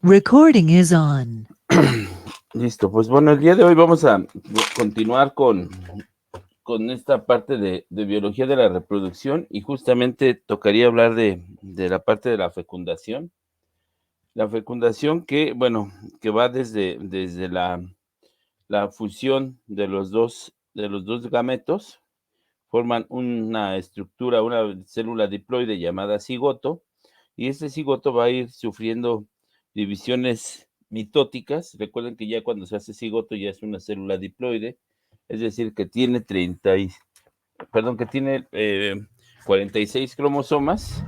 Recording is on. Listo, pues bueno, el día de hoy vamos a continuar con esta parte de biología de la reproducción y justamente tocaría hablar de la parte de la fecundación. La fecundación que, bueno, que va desde la fusión de los dos gametos, forman una estructura, una célula diploide llamada cigoto, y este cigoto va a ir sufriendo divisiones mitóticas. Recuerden que ya cuando se hace cigoto ya es una célula diploide, es decir, que tiene que tiene 46 cromosomas,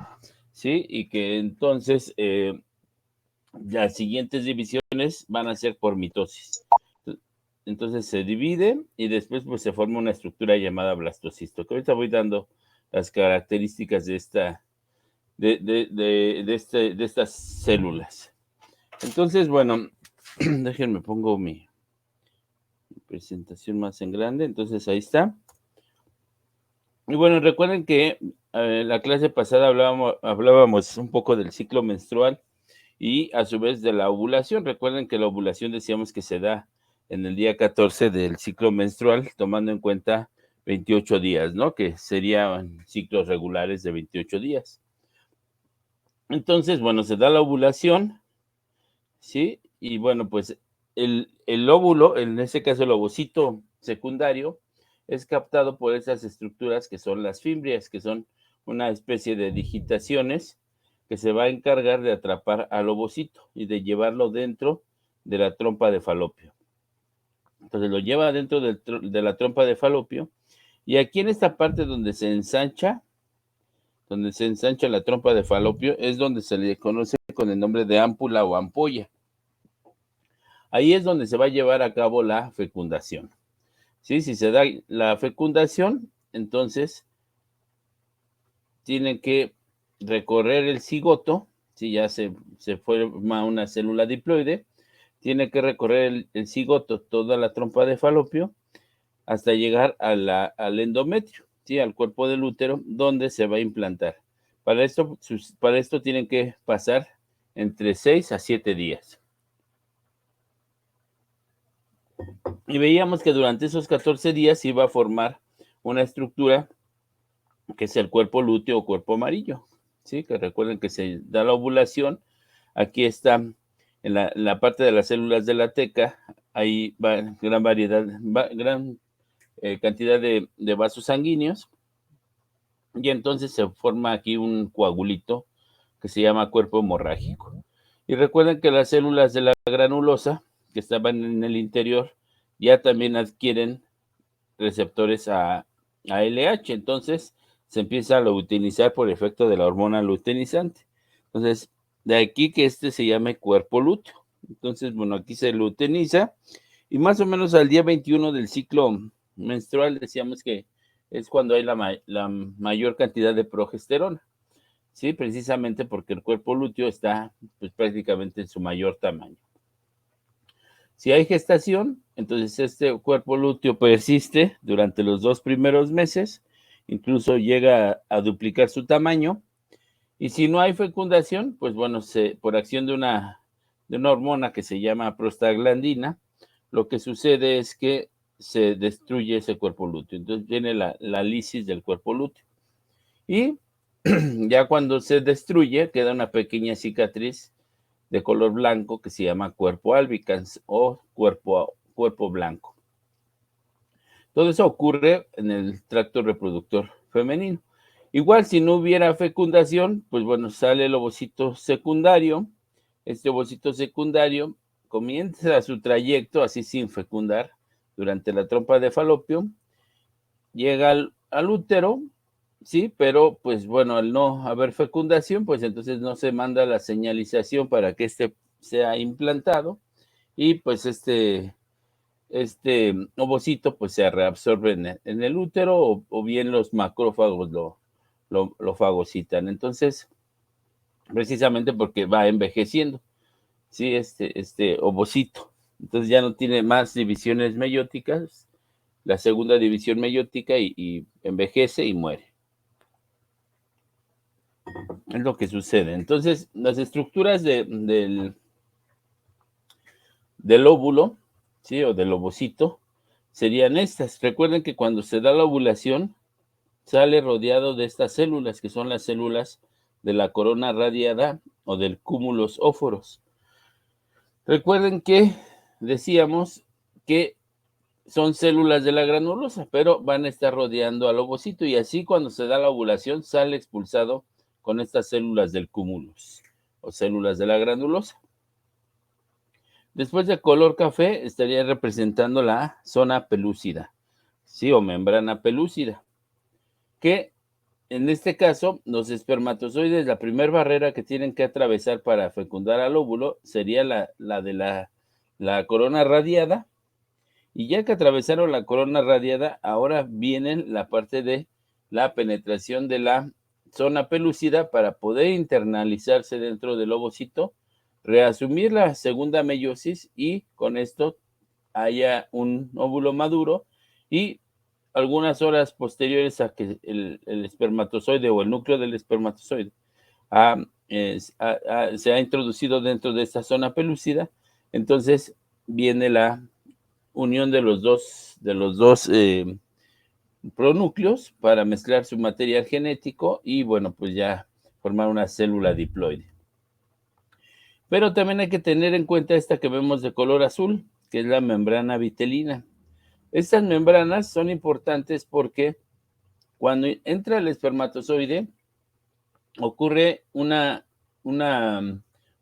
¿sí? Y que entonces las siguientes divisiones van a ser por mitosis. Entonces se divide y después pues se forma una estructura llamada blastocisto, que ahorita voy dando las características de estas células. Entonces, bueno, déjenme pongo mi presentación más en grande. Entonces ahí está. Y bueno, recuerden que la clase pasada hablábamos un poco del ciclo menstrual y a su vez de la ovulación. Recuerden que la ovulación decíamos que se da en el día 14 del ciclo menstrual, tomando en cuenta 28 días, ¿no? Que serían ciclos regulares de 28 días. Entonces, bueno, se da la ovulación, ¿sí? Y bueno, pues el óvulo, en este caso el ovocito secundario, es captado por esas estructuras que son las fimbrias, que son una especie de digitaciones que se va a encargar de atrapar al ovocito y de llevarlo dentro de la trompa de falopio. Entonces lo lleva dentro de la trompa de falopio y aquí en esta parte donde se ensancha la trompa de falopio, es donde se le conoce con el nombre de ámpula o ampolla. Ahí es donde se va a llevar a cabo la fecundación. ¿Sí? Si se da la fecundación, entonces tiene que recorrer el cigoto, si ya se forma una célula diploide, tiene que recorrer el cigoto, toda la trompa de falopio, hasta llegar al endometrio, ¿sí? Al cuerpo del útero, donde se va a implantar. Para esto tienen que pasar entre 6 a 7 días. Y veíamos que durante esos 14 días iba a formar una estructura que es el cuerpo lúteo o cuerpo amarillo, ¿sí? Que recuerden que se da la ovulación. Aquí está en la parte de las células de la teca, hay gran variedad, gran cantidad de vasos sanguíneos, y entonces se forma aquí un coagulito que se llama cuerpo hemorrágico. Y recuerden que las células de la granulosa que estaban en el interior ya también adquieren receptores a LH, entonces se empieza a luteinizar por efecto de la hormona luteinizante. Entonces, de aquí que este se llame cuerpo lúteo. Entonces, bueno, aquí se luteiniza y más o menos al día 21 del ciclo menstrual decíamos que es cuando hay la mayor cantidad de progesterona, ¿sí? Precisamente porque el cuerpo lúteo está pues, prácticamente en su mayor tamaño. Si hay gestación, entonces este cuerpo lúteo persiste durante los 2 primeros meses, incluso llega a duplicar su tamaño. Y si no hay fecundación, pues bueno, por acción de una hormona que se llama prostaglandina, lo que sucede es que se destruye ese cuerpo lúteo. Entonces viene la lisis del cuerpo lúteo. Y ya cuando se destruye, queda una pequeña cicatriz de color blanco que se llama cuerpo albicans o cuerpo blanco. Todo eso ocurre en el tracto reproductor femenino. Igual si no hubiera fecundación, pues bueno, sale el ovocito secundario. Este ovocito secundario comienza su trayecto así sin fecundar durante la trompa de falopio, llega al útero, sí, pero pues bueno, al no haber fecundación, pues entonces no se manda la señalización para que este sea implantado y pues este ovocito pues se reabsorbe en el útero o bien los macrófagos lo fagocitan. Entonces, precisamente porque va envejeciendo, ¿sí? Este ovocito. Entonces ya no tiene más divisiones meióticas, la segunda división meiótica y envejece y muere. Es lo que sucede. Entonces, las estructuras del del óvulo, ¿sí? O del ovocito, serían estas. Recuerden que cuando se da la ovulación, sale rodeado de estas células, que son las células de la corona radiada o del cúmulos óforos. Recuerden que decíamos que son células de la granulosa, pero van a estar rodeando al ovocito y así cuando se da la ovulación sale expulsado con estas células del cúmulus o células de la granulosa. Después de color café estaría representando la zona pelúcida, sí, o membrana pelúcida, que en este caso los espermatozoides, la primera barrera que tienen que atravesar para fecundar al óvulo sería la de la corona radiada. Y ya que atravesaron la corona radiada, ahora viene la parte de la penetración de la zona pelúcida para poder internalizarse dentro del ovocito, reasumir la segunda meiosis y con esto haya un óvulo maduro y algunas horas posteriores a que el espermatozoide o el núcleo del espermatozoide se ha introducido dentro de esta zona pelúcida, entonces viene la unión de los dos pronúcleos para mezclar su material genético y bueno, pues ya formar una célula diploide. Pero también hay que tener en cuenta esta que vemos de color azul, que es la membrana vitelina. Estas membranas son importantes porque cuando entra el espermatozoide ocurre un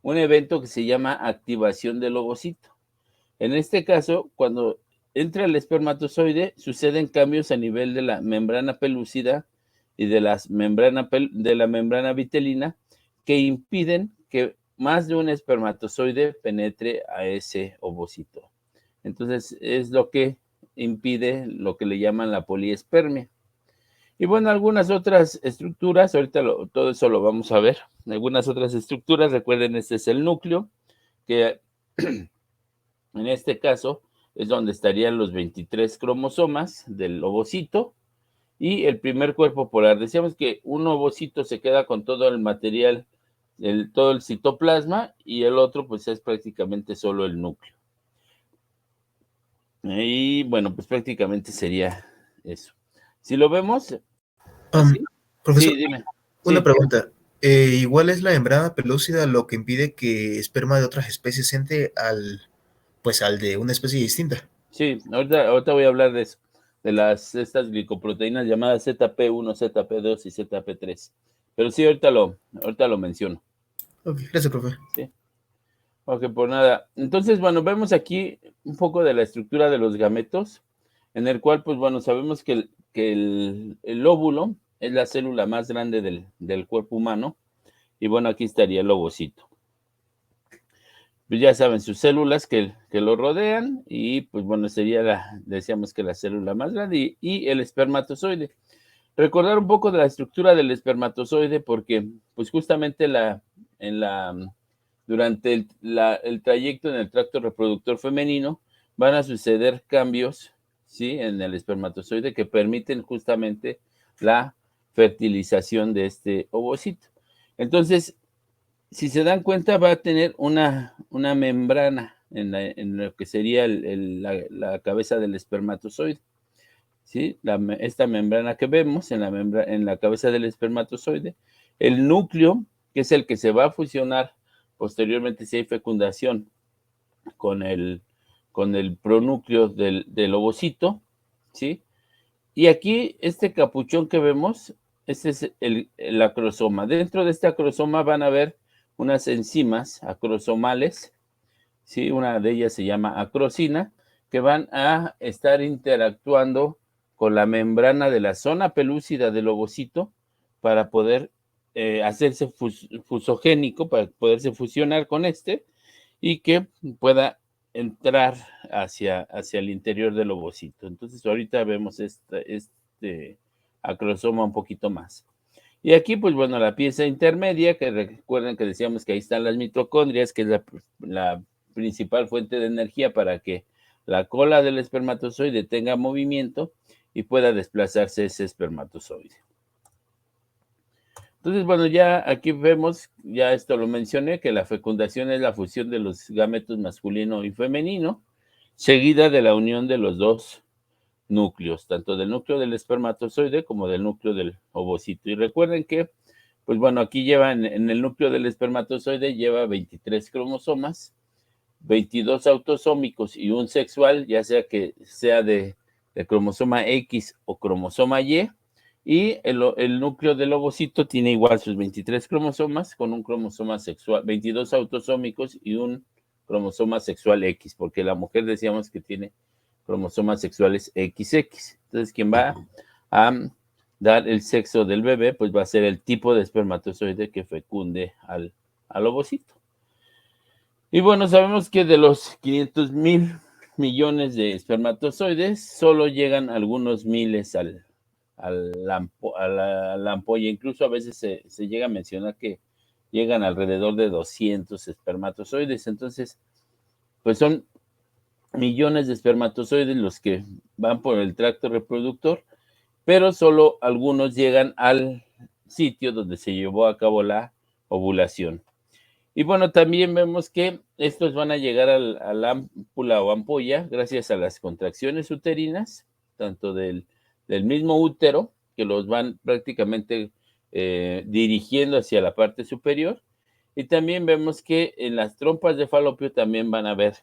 evento que se llama activación del ovocito. En este caso, cuando entra el espermatozoide, suceden cambios a nivel de la membrana pelúcida y de la membrana vitelina que impiden que más de un espermatozoide penetre a ese ovocito. Entonces, es lo que impide lo que le llaman la poliespermia. Y bueno, algunas otras estructuras, ahorita todo eso lo vamos a ver. Algunas otras estructuras, recuerden, este es el núcleo, que en este caso es donde estarían los 23 cromosomas del ovocito y el primer cuerpo polar. Decíamos que un ovocito se queda con todo el material, todo el citoplasma y el otro pues es prácticamente solo el núcleo. Y bueno, pues prácticamente sería eso. Si lo vemos así. Profesor, Sí, dime. una Sí, pregunta. Igual es la membrana pelúcida lo que impide que esperma de otras especies entre al de una especie distinta. sí, ahorita voy a hablar de eso, de estas glicoproteínas llamadas ZP1, ZP2 y ZP3. Pero sí, ahorita lo menciono. Ok, gracias, profe. Sí. Ok, por nada. Entonces, bueno, vemos aquí un poco de la estructura de los gametos, en el cual, pues bueno, sabemos que el óvulo es la célula más grande del cuerpo humano, y bueno, aquí estaría el ovocito. Pues ya saben, sus células que lo rodean, y pues bueno, sería decíamos que la célula más grande, y el espermatozoide. Recordar un poco de la estructura del espermatozoide, porque pues justamente durante el trayecto en el tracto reproductor femenino van a suceder cambios, ¿sí? En el espermatozoide que permiten justamente la fertilización de este ovocito. Entonces, si se dan cuenta, va a tener una membrana en lo que sería la cabeza del espermatozoide, ¿sí? Esta membrana que vemos en la cabeza del espermatozoide, el núcleo, que es el que se va a fusionar posteriormente si hay fecundación con el pronúcleo del ovocito, ¿sí? Y aquí este capuchón que vemos, este es el acrosoma. Dentro de este acrosoma van a haber unas enzimas acrosomales, ¿sí? Una de ellas se llama acrosina, que van a estar interactuando con la membrana de la zona pelúcida del ovocito para poder hacerse fusogénico, para poderse fusionar con este y que pueda entrar hacia el interior del ovocito. Entonces ahorita vemos este acrosoma un poquito más. Y aquí, pues bueno, la pieza intermedia, que recuerden que decíamos que ahí están las mitocondrias, que es la principal fuente de energía para que la cola del espermatozoide tenga movimiento y pueda desplazarse ese espermatozoide. Entonces, bueno, ya aquí vemos, ya esto lo mencioné, que la fecundación es la fusión de los gametos masculino y femenino, seguida de la unión de los dos núcleos, tanto del núcleo del espermatozoide como del núcleo del ovocito. Y recuerden que, pues bueno, aquí lleva en el núcleo del espermatozoide lleva 23 cromosomas, 22 autosómicos y un sexual, ya sea que sea de cromosoma X o cromosoma Y, y el núcleo del ovocito tiene igual sus 23 cromosomas con un cromosoma sexual, 22 autosómicos y un cromosoma sexual X, porque la mujer decíamos que tiene cromosomas sexuales XX. Entonces, quien va a dar el sexo del bebé, pues va a ser el tipo de espermatozoide que fecunde al ovocito. Y bueno, sabemos que de los 500,000 millones de espermatozoides, solo llegan algunos miles a la ampolla. Incluso a veces se llega a mencionar que llegan alrededor de 200 espermatozoides. Entonces, pues son millones de espermatozoides los que van por el tracto reproductor, pero solo algunos llegan al sitio donde se llevó a cabo la ovulación. Y bueno, también vemos que estos van a llegar a la ámpula o ampolla gracias a las contracciones uterinas, tanto del mismo útero, que los van prácticamente dirigiendo hacia la parte superior. Y también vemos que en las trompas de falopio también van a haber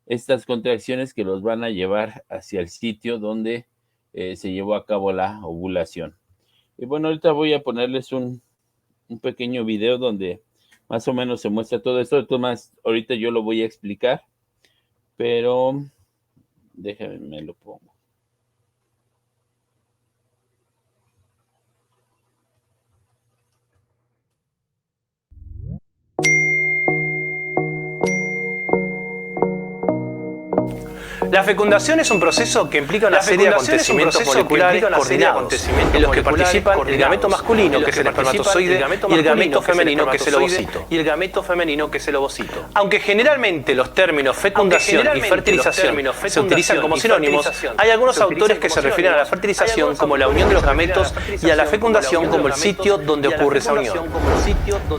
estas contracciones que los van a llevar hacia el sitio donde se llevó a cabo la ovulación. Y bueno, ahorita voy a ponerles un pequeño video donde más o menos se muestra todo esto. Tomás, ahorita yo lo voy a explicar, pero déjame, me lo pongo. La fecundación es un proceso que implica una serie de acontecimientos moleculares coordinados, en los que participan el gameto masculino, que es el espermatozoide, y el gameto femenino, que es el ovocito. Aunque generalmente los términos fecundación y fertilización se utilizan como sinónimos, hay algunos autores que se refieren a la fertilización como la unión de los gametos y a la fecundación como el sitio donde ocurre esa unión.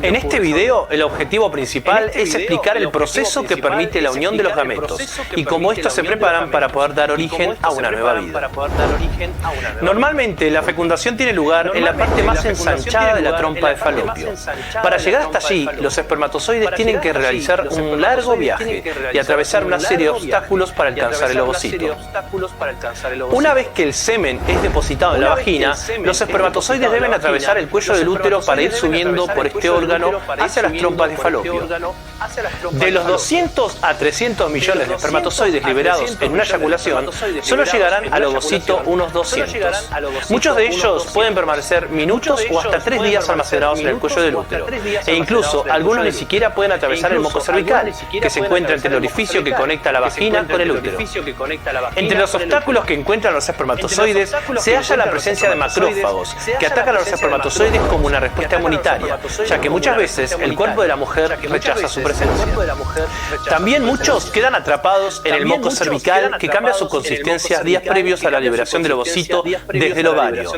En este video, el objetivo principal es explicar el proceso que permite la unión de los gametos y cómo estos se preparan para poder dar origen a una nueva vida. Normalmente la fecundación tiene lugar en la parte más ensanchada de la trompa de falopio. Para llegar hasta allí, los espermatozoides tienen que realizar un largo viaje y atravesar una serie de obstáculos para alcanzar el ovocito. Una vez que el semen es depositado en la vagina, los espermatozoides deben atravesar el cuello del útero para ir subiendo por este órgano hacia las trompas de falopio. De los 200 a 300 millones de espermatozoides liberados en una eyaculación, solo llegarán al ovocito unos 200. Muchos de ellos pueden permanecer minutos o hasta 3 días almacenados en el cuello del útero, e incluso algunos ni siquiera pueden atravesar el moco cervical, que se encuentra entre el orificio que conecta la vagina con el útero. Entre los obstáculos que encuentran los espermatozoides se halla la presencia de macrófagos, que atacan a los espermatozoides como una respuesta inmunitaria, ya que muchas veces el cuerpo de la mujer rechaza su presencia. También muchos quedan atrapados en el moco cervical, que cambia su consistencia días previos a la liberación del ovocito desde el ovario.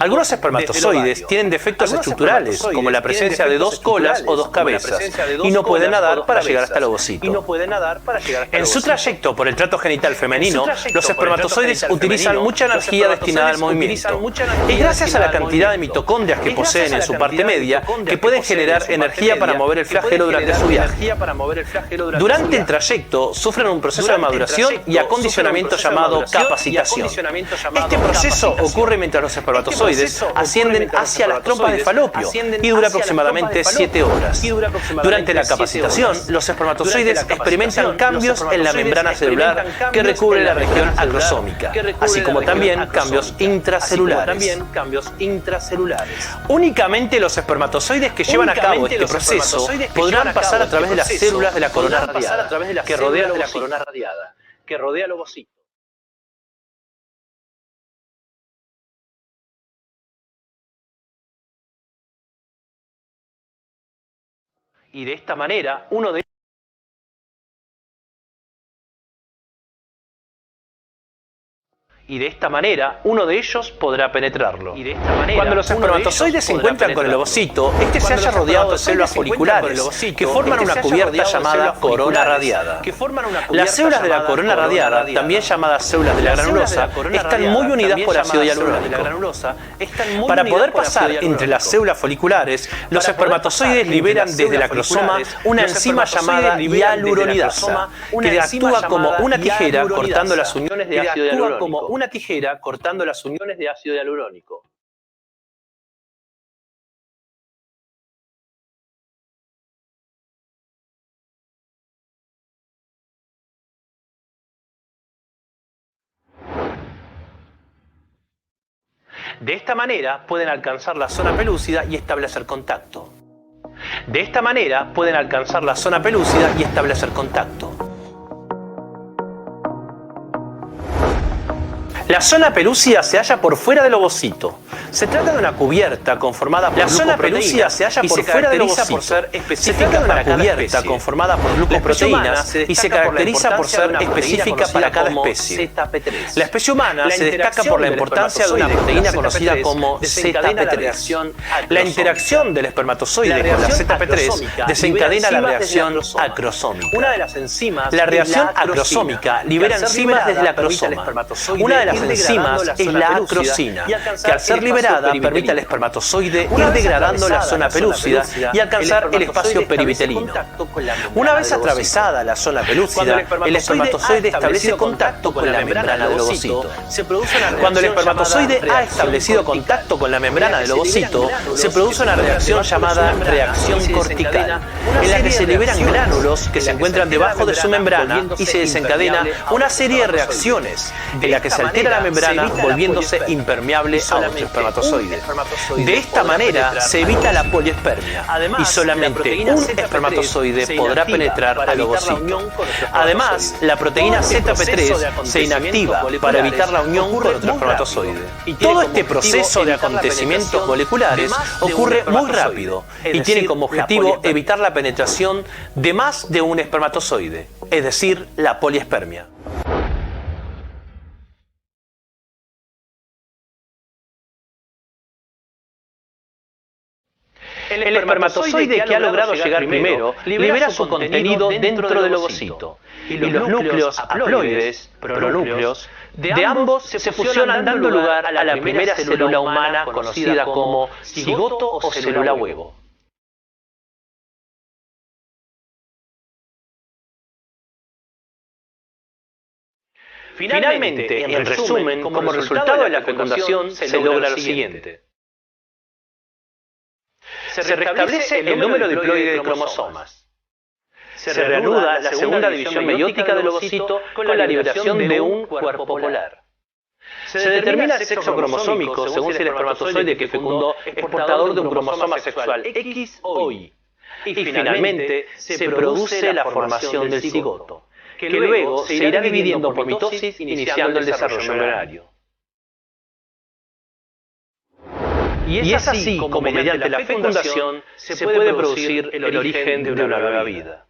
Algunos espermatozoides tienen defectos estructurales, como la presencia de 2 colas o 2 cabezas, y no pueden nadar para llegar hasta el ovocito. En su trayecto por el tracto genital femenino, los espermatozoides utilizan mucha energía destinada al movimiento. Es gracias a la cantidad de mitocondrias que poseen en su parte media que pueden generar energía para mover el flagelo durante su viaje. Durante el trayecto sufren un proceso de maduración y acondicionamiento llamado capacitación. Este proceso ocurre mientras los espermatozoides ascienden hacia las trompas de falopio y dura aproximadamente 7 horas. Durante la capacitación, los espermatozoides experimentan cambios en la membrana celular que recubre la región acrosómica, así como también cambios intracelulares. Únicamente los espermatozoides que llevan a cabo este proceso podrán pasar a través de las células de la corona radiada que rodea el ovocito. Y de esta manera, uno de Y de esta manera, uno de ellos podrá penetrarlo. Cuando los espermatozoides se encuentran con el ovocito, este se halla rodeado de células foliculares que forman una cubierta llamada corona radiada. Las células de la corona radiada, también llamadas células de la granulosa, están muy unidas por ácido hialurónico. Para poder pasar entre las células foliculares, los espermatozoides liberan desde el acrosoma una enzima llamada hialuronidasa, que actúa como una tijera cortando las uniones de ácido hialurónico. De esta manera pueden alcanzar la zona pelúcida y establecer contacto. La zona pelúcida se halla por fuera del ovocito. Se trata de una cubierta conformada por glucoproteínas y se caracteriza por ser específica para cada especie. Conformada por glucoproteínas y se caracteriza por ser específica para cada especie. La especie humana se destaca por la importancia de una proteína conocida como ZP3. La interacción del espermatozoide con la ZP3 desencadena la reacción acrosómica. La reacción acrosómica libera enzimas desde el acrosoma. Una de las enzimas es la acrosina, que al ser liberada permite al espermatozoide ir degradando la zona pelúcida y alcanzar el espacio perivitelino. Una vez atravesada la zona pelúcida, el espermatozoide establece contacto con la membrana del ovocito. Cuando el espermatozoide ha establecido contacto con la membrana del ovocito, se produce una reacción llamada reacción cortical, en la que se liberan gránulos que se encuentran debajo de su membrana y se desencadena una serie de reacciones en la que se altera la membrana volviéndose impermeable a otro espermatozoide. De esta manera se evita la poliespermia y solamente un espermatozoide podrá penetrar al ovocito. Además, la proteína ZP3 se inactiva para evitar la unión con otro espermatozoide. Todo este proceso de acontecimientos moleculares ocurre muy rápido y tiene como objetivo evitar la penetración de más de un espermatozoide, es decir, la poliespermia. El espermatozoide que ha logrado llegar primero libera su contenido dentro del ovocito y los núcleos haploides, pronúcleos, de ambos se fusionan dando lugar a la primera célula humana conocida como cigoto o célula huevo. Finalmente, en resumen, como resultado de la fecundación se logra lo siguiente. Se restablece el número diploide de cromosomas. Se reanuda la segunda división meiótica del ovocito con la liberación de un cuerpo polar. Se determina el sexo cromosómico según si el espermatozoide que fecundó es portador de un cromosoma sexual X o Y. Y finalmente se produce la formación del cigoto, que luego se irá dividiendo por mitosis iniciando el desarrollo embrionario. Y es así como mediante la fecundación se puede producir el origen de una nueva vida.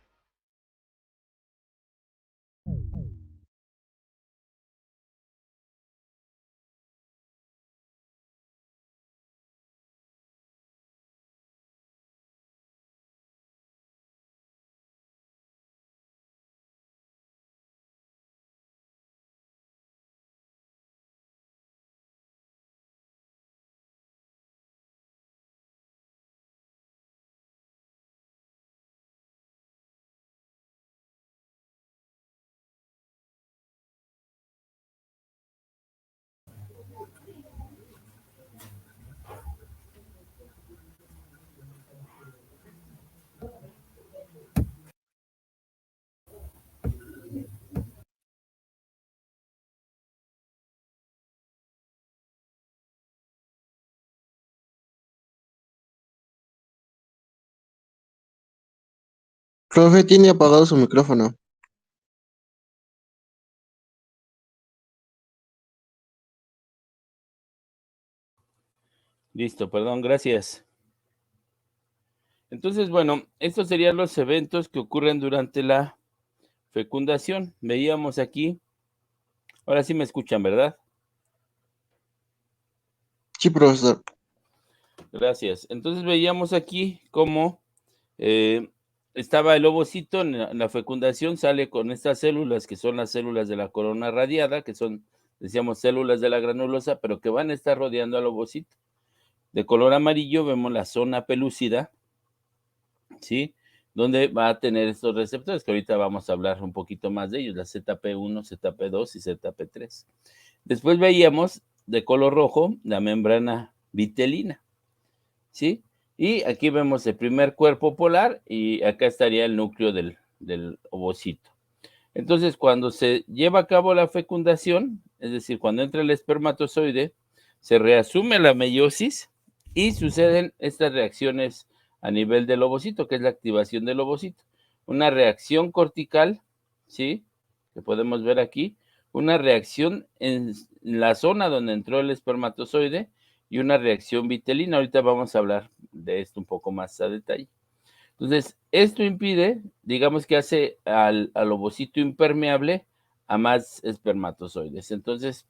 Profe, tiene apagado su micrófono. Listo, perdón, gracias. Entonces, bueno, estos serían los eventos que ocurren durante la fecundación. Veíamos aquí, ahora sí me escuchan, ¿verdad? Sí, profesor. Gracias. Entonces veíamos aquí cómo estaba el ovocito en la fecundación, sale con estas células que son las células de la corona radiada, que son, decíamos, células de la granulosa, pero que van a estar rodeando al ovocito. De color amarillo vemos la zona pelúcida, ¿sí? Donde va a tener estos receptores, que ahorita vamos a hablar un poquito más de ellos, la ZP1, ZP2 y ZP3. Después veíamos de color rojo la membrana vitelina, ¿sí? Y aquí vemos el primer cuerpo polar y acá estaría el núcleo del ovocito. Entonces, cuando se lleva a cabo la fecundación, es decir, cuando entra el espermatozoide, se reasume la meiosis y suceden estas reacciones a nivel del ovocito, que es la activación del ovocito. Una reacción cortical, ¿sí? Que podemos ver aquí, una reacción en la zona donde entró el espermatozoide y una reacción vitelina. Ahorita vamos a hablar de esto un poco más a detalle. Entonces, esto impide, digamos que hace al ovocito impermeable a más espermatozoides. Entonces,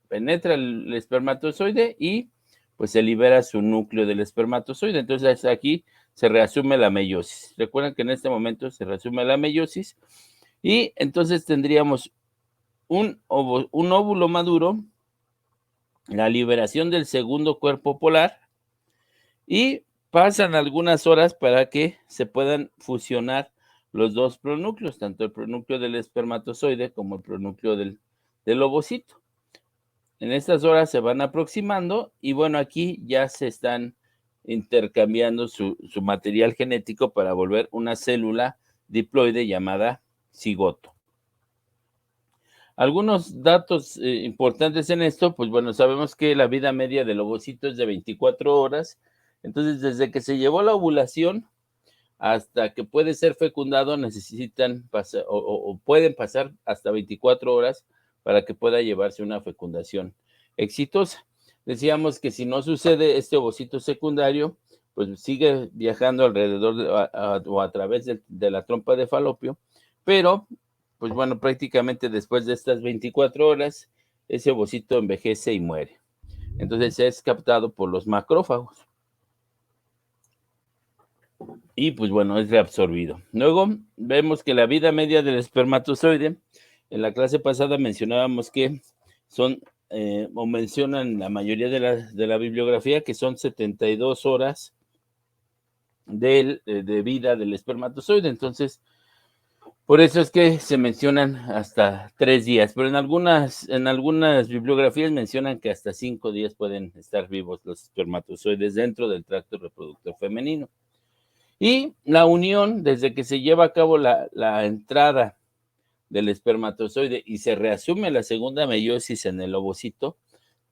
penetra el espermatozoide y pues se libera su núcleo del espermatozoide. Entonces, aquí se reasume la meiosis. Recuerden que en este momento se reasume la meiosis y entonces tendríamos un óvulo maduro, la liberación del segundo cuerpo polar y pasan algunas horas para que se puedan fusionar los dos pronúcleos, tanto el pronúcleo del espermatozoide como el pronúcleo del ovocito. En estas horas se van aproximando y bueno, aquí ya se están intercambiando su material genético para volver una célula diploide llamada cigoto. Algunos datos importantes en esto, pues bueno, sabemos que la vida media del ovocito es de 24 horas, entonces desde que se llevó la ovulación hasta que puede ser fecundado necesitan pasar o pueden pasar hasta 24 horas para que pueda llevarse una fecundación exitosa. Decíamos que si no sucede este ovocito secundario, pues sigue viajando alrededor o a través de la trompa de falopio, pero pues bueno, prácticamente después de estas 24 horas, ese ovocito envejece y muere. Entonces es captado por los macrófagos. Y pues bueno, es reabsorbido. Luego vemos que la vida media del espermatozoide, en la clase pasada mencionábamos que son, o mencionan la mayoría de la bibliografía, que son 72 horas de vida del espermatozoide. Entonces, por eso es que se mencionan hasta 3 días, pero en algunas bibliografías mencionan que hasta 5 días pueden estar vivos los espermatozoides dentro del tracto reproductor femenino. Y la unión, desde que se lleva a cabo la entrada del espermatozoide y se reasume la segunda meiosis en el ovocito,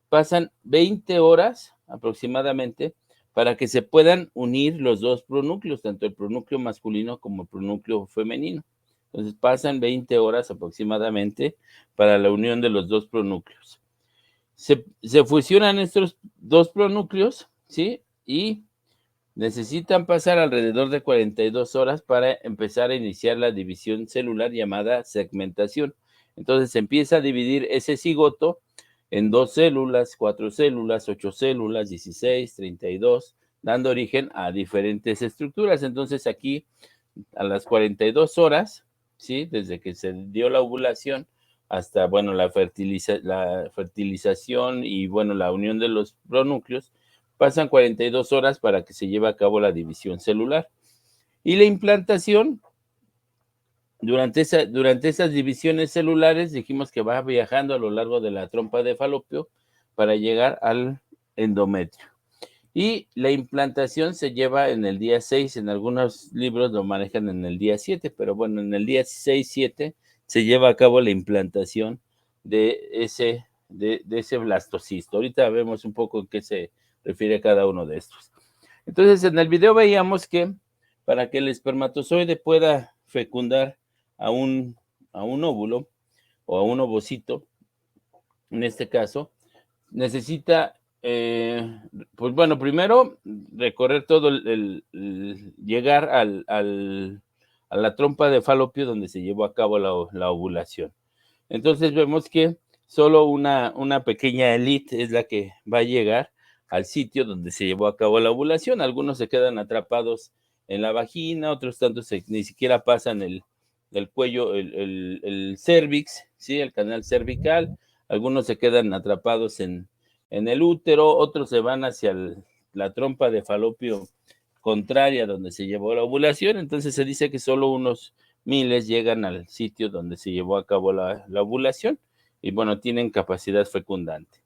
pasan 20 horas aproximadamente para que se puedan unir los dos pronúcleos, tanto el pronúcleo masculino como el pronúcleo femenino. Entonces pasan 20 horas aproximadamente para la unión de los dos pronúcleos. Se fusionan estos dos pronúcleos, ¿sí? Y necesitan pasar alrededor de 42 horas para empezar a iniciar la división celular llamada segmentación. Entonces se empieza a dividir ese cigoto en 2 células, 4 células, 8 células, 16, 32, dando origen a diferentes estructuras. Entonces aquí a las 42 horas, ¿sí? Desde que se dio la ovulación hasta, bueno, la fertilización y, bueno, la unión de los pronúcleos, pasan 42 horas para que se lleve a cabo la división celular. Y la implantación, durante esas divisiones celulares, dijimos que va viajando a lo largo de la trompa de falopio para llegar al endometrio. Y la implantación se lleva en el día 6, en algunos libros lo manejan en el día 7, pero bueno, en el día 6-7 se lleva a cabo la implantación de ese blastocisto. Ahorita vemos un poco en qué se refiere cada uno de estos. Entonces, en el video veíamos que para que el espermatozoide pueda fecundar a un óvulo o a un ovocito, en este caso, necesita pues bueno, primero recorrer todo llegar a la trompa de falopio donde se llevó a cabo la ovulación. Entonces vemos que solo una pequeña élite es la que va a llegar al sitio donde se llevó a cabo la ovulación. Algunos se quedan atrapados en la vagina, otros tantos ni siquiera pasan el cuello, el cervix, ¿sí? El canal cervical. Algunos se quedan atrapados en el útero, otros se van hacia la trompa de falopio contraria donde se llevó la ovulación. Entonces se dice que solo unos miles llegan al sitio donde se llevó a cabo la ovulación y bueno, tienen capacidad fecundante.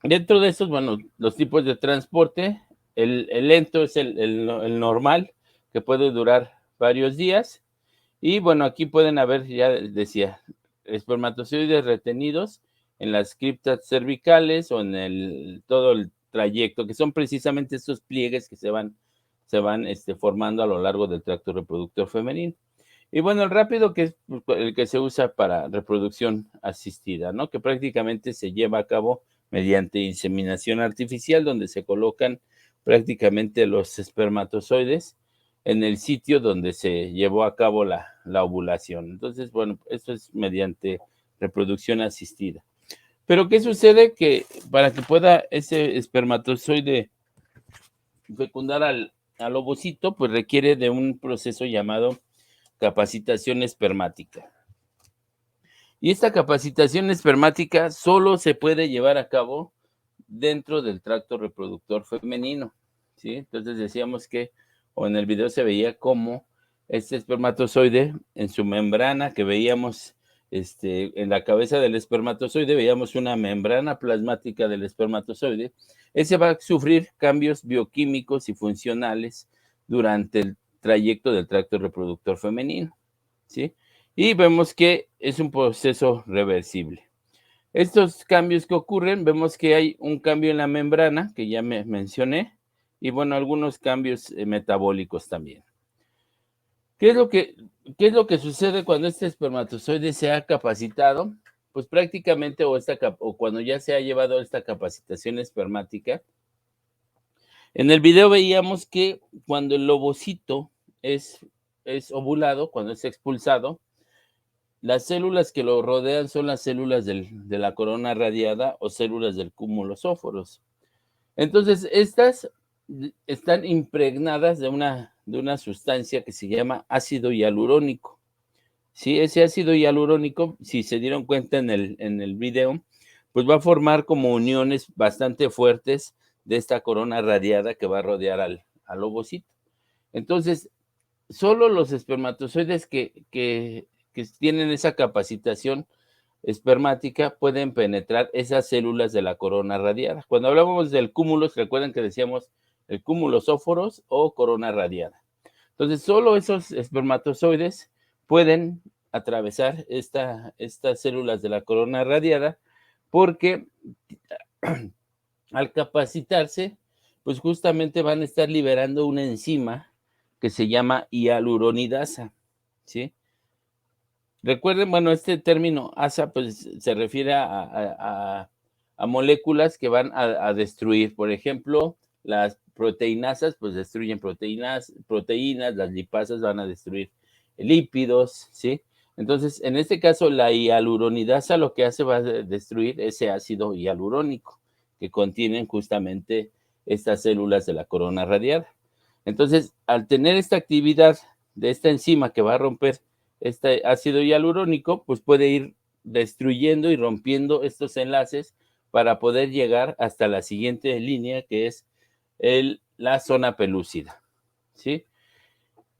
Dentro de estos, bueno, los tipos de transporte, el lento es el normal, que puede durar varios días. Y bueno, aquí pueden haber, ya decía, espermatozoides retenidos en las criptas cervicales o en todo el trayecto, que son precisamente estos pliegues que se van formando a lo largo del tracto reproductor femenino. Y bueno, el rápido, que es el que se usa para reproducción asistida, ¿no? Que prácticamente se lleva a cabo mediante inseminación artificial, donde se colocan prácticamente los espermatozoides en el sitio donde se llevó a cabo la ovulación. Entonces, bueno, esto es mediante reproducción asistida. Pero ¿qué sucede? Que para que pueda ese espermatozoide fecundar al ovocito, pues requiere de un proceso llamado capacitación espermática. Y esta capacitación espermática solo se puede llevar a cabo dentro del tracto reproductor femenino, ¿sí? Entonces decíamos que, o en el video se veía cómo este espermatozoide en su membrana que veíamos en la cabeza del espermatozoide, veíamos una membrana plasmática del espermatozoide. Ese va a sufrir cambios bioquímicos y funcionales durante el trayecto del tracto reproductor femenino, ¿sí? Y vemos que es un proceso reversible. Estos cambios que ocurren, vemos que hay un cambio en la membrana, que ya me mencioné, y bueno, algunos cambios metabólicos también. ¿Qué es lo que sucede cuando este espermatozoide se ha capacitado? Pues prácticamente, o cuando ya se ha llevado esta capacitación espermática. En el video veíamos que cuando el ovocito es ovulado, cuando es expulsado, las células que lo rodean son las células de la corona radiada o células del cúmulo sóforos. Entonces, estas están impregnadas de una sustancia que se llama ácido hialurónico. ¿Sí? Ese ácido hialurónico, si se dieron cuenta en el video, pues va a formar como uniones bastante fuertes de esta corona radiada que va a rodear al ovocito. Entonces, solo los espermatozoides que tienen esa capacitación espermática pueden penetrar esas células de la corona radiada. Cuando hablábamos del cúmulo, ¿se recuerdan que decíamos el cúmulo sóforos o corona radiada? Entonces, solo esos espermatozoides pueden atravesar estas células de la corona radiada porque al capacitarse, pues justamente van a estar liberando una enzima que se llama hialuronidasa, ¿sí? Recuerden, bueno, este término asa pues se refiere a moléculas que van a destruir, por ejemplo, las proteinasas pues destruyen proteínas, las lipasas van a destruir lípidos, ¿sí? Entonces, en este caso, la hialuronidasa lo que hace va a destruir ese ácido hialurónico que contienen justamente estas células de la corona radiada. Entonces, al tener esta actividad de esta enzima que va a romper este ácido hialurónico, pues puede ir destruyendo y rompiendo estos enlaces para poder llegar hasta la siguiente línea, que es la zona pelúcida, ¿sí?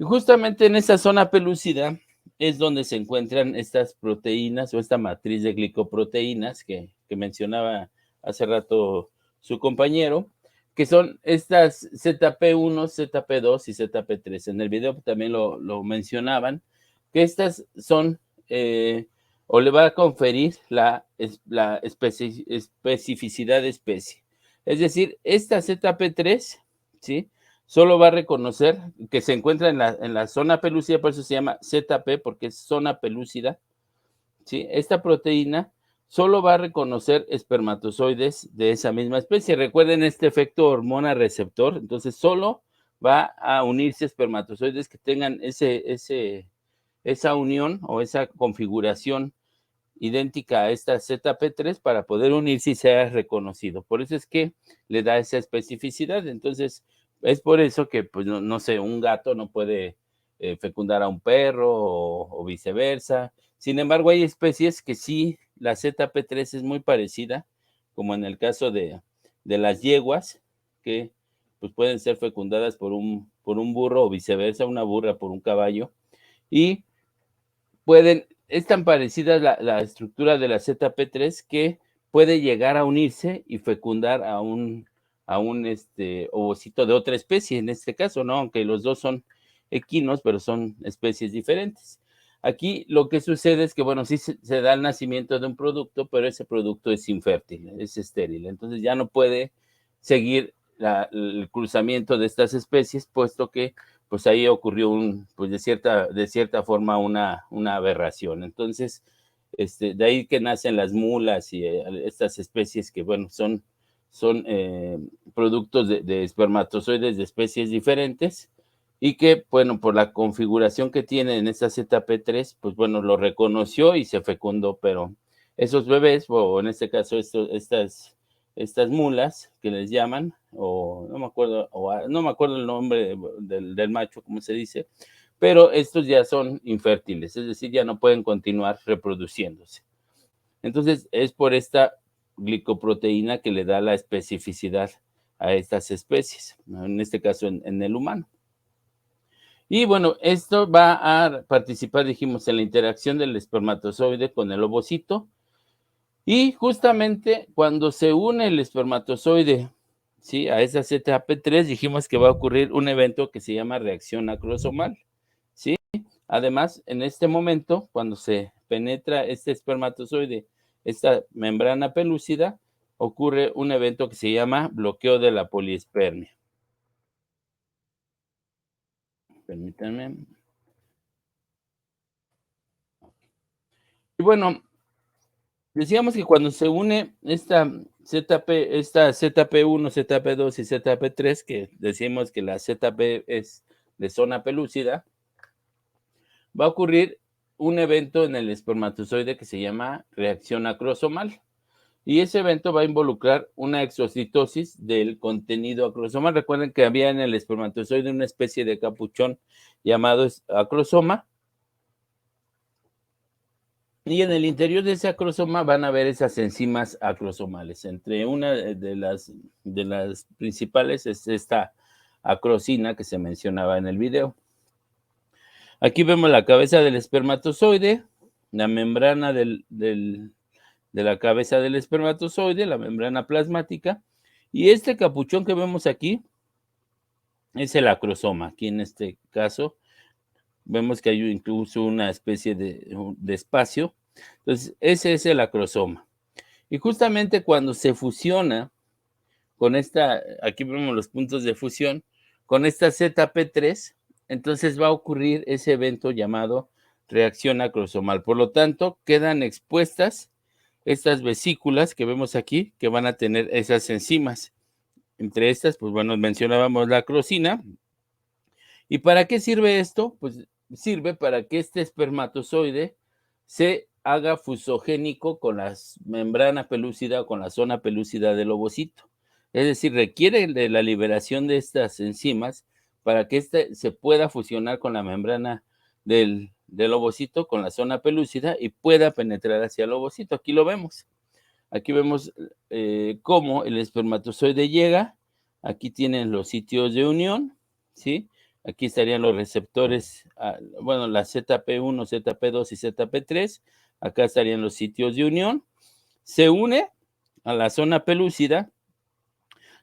Y justamente en esa zona pelúcida es donde se encuentran estas proteínas o esta matriz de glicoproteínas que mencionaba hace rato su compañero, que son estas ZP1, ZP2 y ZP3. En el video también lo mencionaban, que estas son, o le va a conferir la especificidad de especie. Es decir, esta ZP3, ¿sí? Solo va a reconocer que se encuentra en la zona pelúcida, por eso se llama ZP, porque es zona pelúcida, ¿sí? Esta proteína solo va a reconocer espermatozoides de esa misma especie. Recuerden este efecto hormona receptor, entonces solo va a unirse espermatozoides que tengan esa unión o esa configuración idéntica a esta ZP3 para poder unirse y sea reconocido. Por eso es que le da esa especificidad. Entonces, es por eso que, pues, no sé, un gato no puede fecundar a un perro o viceversa. Sin embargo, hay especies que sí, la ZP3 es muy parecida, como en el caso de las yeguas, que pues pueden ser fecundadas por un burro o viceversa, una burra por un caballo, y es tan parecida la estructura de la ZP3 que puede llegar a unirse y fecundar a un ovocito de otra especie, en este caso, ¿no? Aunque los dos son equinos, pero son especies diferentes. Aquí lo que sucede es que, bueno, sí se da el nacimiento de un producto, pero ese producto es infértil, es estéril. Entonces ya no puede seguir el cruzamiento de estas especies, puesto que pues ahí ocurrió pues de cierta forma una aberración. Entonces, de ahí que nacen las mulas y estas especies que, bueno, son productos de espermatozoides de especies diferentes y que, bueno, por la configuración que tiene en esta ZP3, pues bueno, lo reconoció y se fecundó, pero esos bebés, o en este caso estas mulas que les llaman, o no me acuerdo el nombre del macho, como se dice, pero estos ya son infértiles, es decir, ya no pueden continuar reproduciéndose. Entonces, es por esta glicoproteína que le da la especificidad a estas especies, ¿no? En este caso en el humano. Y bueno, esto va a participar, dijimos, en la interacción del espermatozoide con el ovocito. Y justamente cuando se une el espermatozoide, ¿sí?, a esa ZP3, dijimos que va a ocurrir un evento que se llama reacción acrosomal, ¿sí? Además, en este momento, cuando se penetra este espermatozoide, esta membrana pelúcida, ocurre un evento que se llama bloqueo de la poliespermia. Permítanme. Y bueno, decíamos que cuando se une esta ZP1, ZP2 y ZP3, que decimos que la ZP es de zona pelúcida, va a ocurrir un evento en el espermatozoide que se llama reacción acrosomal. Y ese evento va a involucrar una exocitosis del contenido acrosomal. Recuerden que había en el espermatozoide una especie de capuchón llamado acrosoma. Y en el interior de ese acrosoma van a ver esas enzimas acrosomales. Entre una de las principales es esta acrosina que se mencionaba en el video. Aquí vemos la cabeza del espermatozoide, la membrana de la cabeza del espermatozoide, la membrana plasmática, y este capuchón que vemos aquí es el acrosoma. Aquí en este caso vemos que hay incluso una especie de espacio. Entonces, ese es el acrosoma. Y justamente cuando se fusiona con aquí vemos los puntos de fusión, con esta ZP3, entonces va a ocurrir ese evento llamado reacción acrosomal. Por lo tanto, quedan expuestas estas vesículas que vemos aquí, que van a tener esas enzimas. Entre estas, pues bueno, mencionábamos la acrosina. ¿Y para qué sirve esto? Pues sirve para que este espermatozoide se haga fusogénico con la membrana pelúcida o con la zona pelúcida del ovocito. Es decir, requiere de la liberación de estas enzimas para que se pueda fusionar con la membrana del ovocito, con la zona pelúcida, y pueda penetrar hacia el ovocito. Aquí lo vemos. Aquí vemos cómo el espermatozoide llega. Aquí tienen los sitios de unión, ¿sí? Aquí estarían los receptores, bueno, la ZP1, ZP2 y ZP3. Acá estarían los sitios de unión. Se une a la zona pelúcida,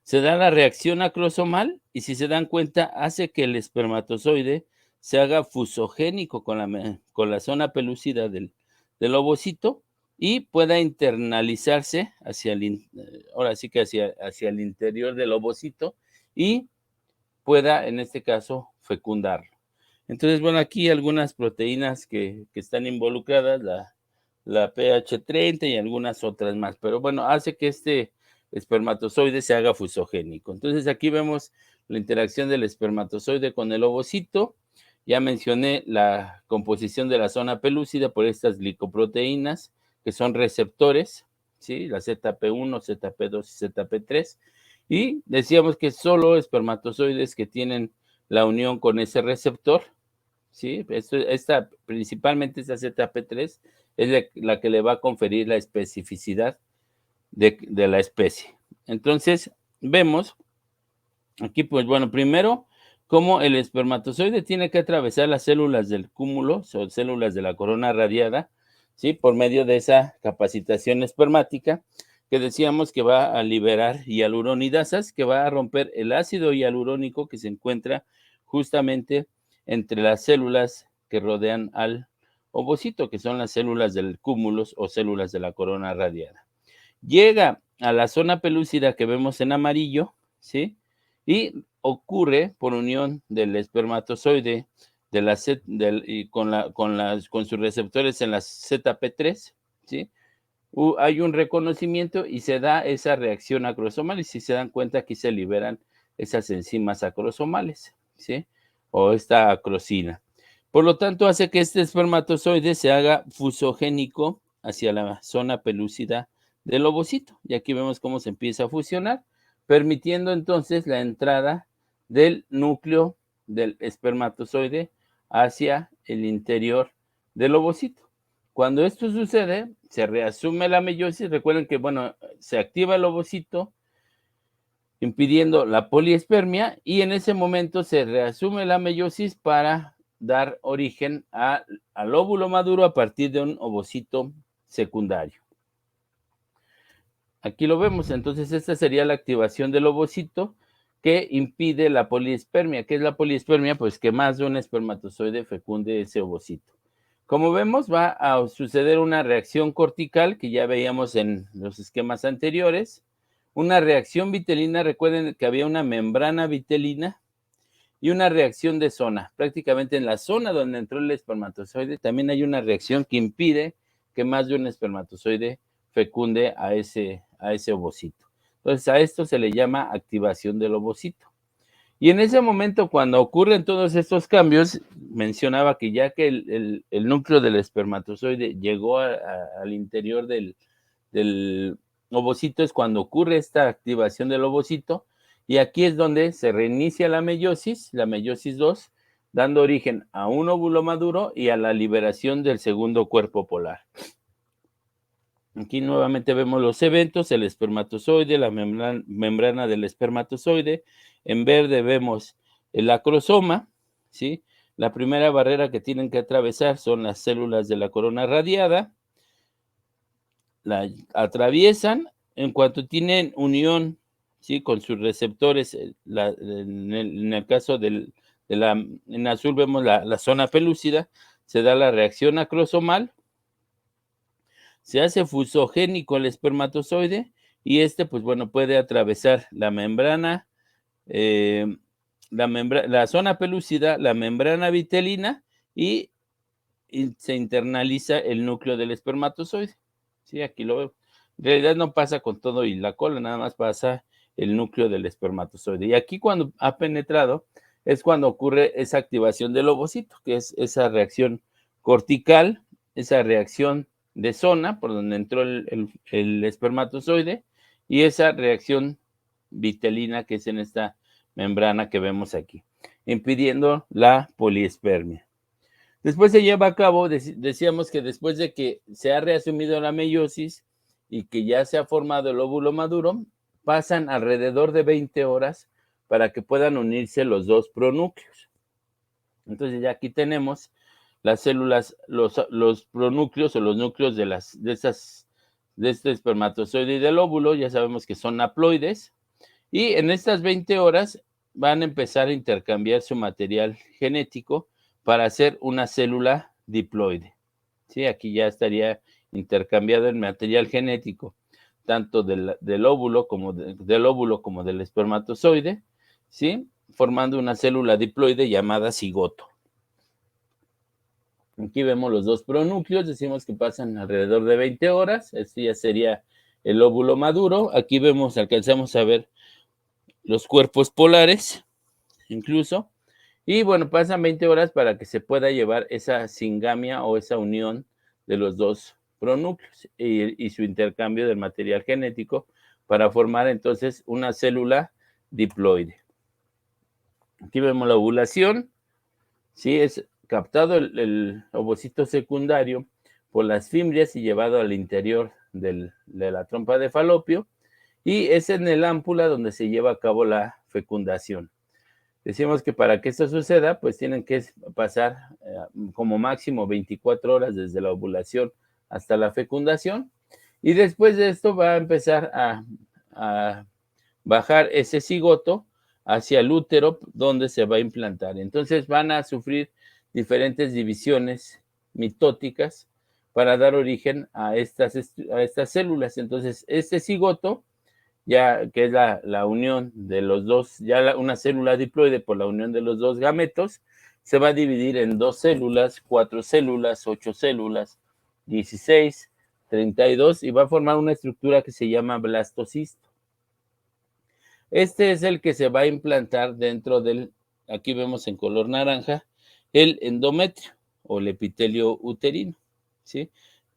se da la reacción acrosomal y, si se dan cuenta, hace que el espermatozoide se haga fusogénico con la zona pelúcida del ovocito y pueda internalizarse hacia el interior del ovocito y pueda, en este caso, fecundarlo. Entonces, bueno, aquí algunas proteínas que están involucradas, la PH30 y algunas otras más, pero bueno, hace que este espermatozoide se haga fusogénico. Entonces, aquí vemos la interacción del espermatozoide con el ovocito. Ya mencioné la composición de la zona pelúcida por estas glicoproteínas que son receptores, ¿sí? La ZP1, ZP2 y ZP3. Y decíamos que solo espermatozoides que tienen la unión con ese receptor, ¿sí? Principalmente esta ZP3 es la que le va a conferir la especificidad de la especie. Entonces, vemos aquí, pues bueno, primero, cómo el espermatozoide tiene que atravesar las células del cúmulo, o células de la corona radiada, ¿sí? Por medio de esa capacitación espermática, que decíamos que va a liberar hialuronidasas, que va a romper el ácido hialurónico que se encuentra justamente entre las células que rodean al ovocito, que son las células del cúmulo o células de la corona radiada. Llega a la zona pelúcida que vemos en amarillo, ¿sí? Y ocurre por unión del espermatozoide con sus receptores en las ZP3, ¿sí? Hay un reconocimiento y se da esa reacción acrosomal, y si se dan cuenta aquí se liberan esas enzimas acrosomales, ¿sí? O esta acrosina. Por lo tanto, hace que este espermatozoide se haga fusogénico hacia la zona pelúcida del ovocito. Y aquí vemos cómo se empieza a fusionar, permitiendo entonces la entrada del núcleo del espermatozoide hacia el interior del ovocito. Cuando esto sucede, se reasume la meiosis. Recuerden que, bueno, se activa el ovocito, impidiendo la poliespermia, y en ese momento se reasume la meiosis para dar origen al óvulo maduro a partir de un ovocito secundario. Aquí lo vemos, entonces esta sería la activación del ovocito que impide la poliespermia. ¿Qué es la poliespermia? Pues que más de un espermatozoide fecunde ese ovocito. Como vemos, va a suceder una reacción cortical que ya veíamos en los esquemas anteriores. Una reacción vitelina, recuerden que había una membrana vitelina y una reacción de zona. Prácticamente en la zona donde entró el espermatozoide también hay una reacción que impide que más de un espermatozoide fecunde a ese ovocito. Entonces a esto se le llama activación del ovocito. Y en ese momento, cuando ocurren todos estos cambios, mencionaba que ya que el núcleo del espermatozoide llegó al interior del ovocito, es cuando ocurre esta activación del ovocito, y aquí es donde se reinicia la meiosis 2, dando origen a un óvulo maduro y a la liberación del segundo cuerpo polar. Aquí nuevamente vemos los eventos: el espermatozoide, la membrana del espermatozoide. En verde vemos el acrosoma, ¿sí? La primera barrera que tienen que atravesar son las células de la corona radiada. La atraviesan. En cuanto tienen unión, ¿sí?, con sus receptores, en el caso en azul vemos la zona pelúcida, se da la reacción acrosomal. Se hace fusogénico el espermatozoide y pues bueno, puede atravesar la membrana, la zona pelúcida, la membrana vitelina y se internaliza el núcleo del espermatozoide. Sí, aquí lo veo. En realidad no pasa con todo y la cola, nada más pasa el núcleo del espermatozoide. Y aquí cuando ha penetrado es cuando ocurre esa activación del ovocito, que es esa reacción cortical, esa reacción de zona por donde entró el espermatozoide, y esa reacción vitelina que es en esta membrana que vemos aquí, impidiendo la poliespermia. Después se lleva a cabo, decíamos que después de que se ha reasumido la meiosis y que ya se ha formado el óvulo maduro, pasan alrededor de 20 horas para que puedan unirse los dos pronúcleos. Entonces ya aquí tenemos las células, los pronúcleos o los núcleos de este espermatozoide y del óvulo. Ya sabemos que son haploides, y en estas 20 horas van a empezar a intercambiar su material genético para hacer una célula diploide. ¿Sí? Aquí ya estaría intercambiado el material genético, tanto del óvulo como del espermatozoide, ¿sí?, formando una célula diploide llamada cigoto. Aquí vemos los dos pronúcleos, decimos que pasan alrededor de 20 horas, este ya sería el óvulo maduro. Aquí vemos, alcanzamos a ver los cuerpos polares, incluso, y bueno, pasan 20 horas para que se pueda llevar esa singamia o esa unión de los dos macronúcleos y su intercambio del material genético para formar entonces una célula diploide. Aquí vemos la ovulación, ¿sí? Es captado el ovocito secundario por las fimbrias y llevado al interior de la trompa de falopio, y es en el ámpula donde se lleva a cabo la fecundación. Decimos que para que esto suceda, pues tienen que pasar como máximo 24 horas desde la ovulación hasta la fecundación, y después de esto va a empezar a bajar ese cigoto hacia el útero donde se va a implantar. Entonces van a sufrir diferentes divisiones mitóticas para dar origen a estas células. Entonces este cigoto, ya que es la unión de los dos, ya una célula diploide por la unión de los dos gametos, se va a dividir en 2 células, 4 células, 8 células, 16, 32, y va a formar una estructura que se llama blastocisto. Este es el que se va a implantar dentro del, aquí vemos en color naranja, el endometrio o el epitelio uterino, ¿sí?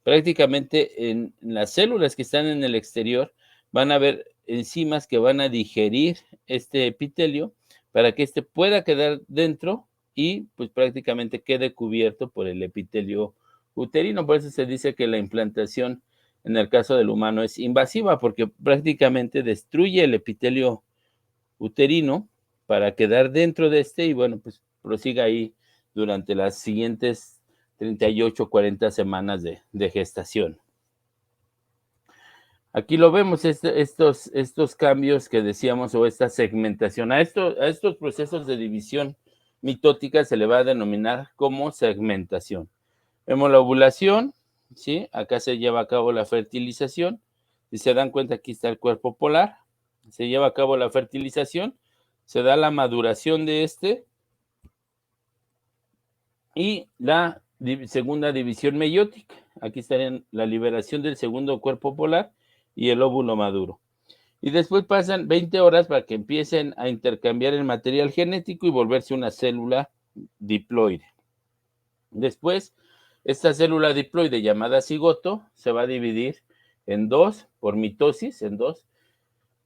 Prácticamente en las células que están en el exterior van a haber enzimas que van a digerir este epitelio para que éste pueda quedar dentro y pues prácticamente quede cubierto por el epitelio uterino. Por eso se dice que la implantación en el caso del humano es invasiva, porque prácticamente destruye el epitelio uterino para quedar dentro de este y bueno, pues prosiga ahí durante las siguientes 38, 40 semanas de gestación. Aquí lo vemos, estos cambios que decíamos, o esta segmentación. A estos procesos de división mitótica se le va a denominar como segmentación. Vemos la ovulación, ¿sí? Acá se lleva a cabo la fertilización. Si se dan cuenta, aquí está el cuerpo polar. Se lleva a cabo la fertilización, se da la maduración de este y la segunda división meiótica. Aquí estarían la liberación del segundo cuerpo polar y el óvulo maduro. Y después pasan 20 horas para que empiecen a intercambiar el material genético y volverse una célula diploide. Después, esta célula diploide llamada cigoto se va a dividir en 2 por mitosis, en 2.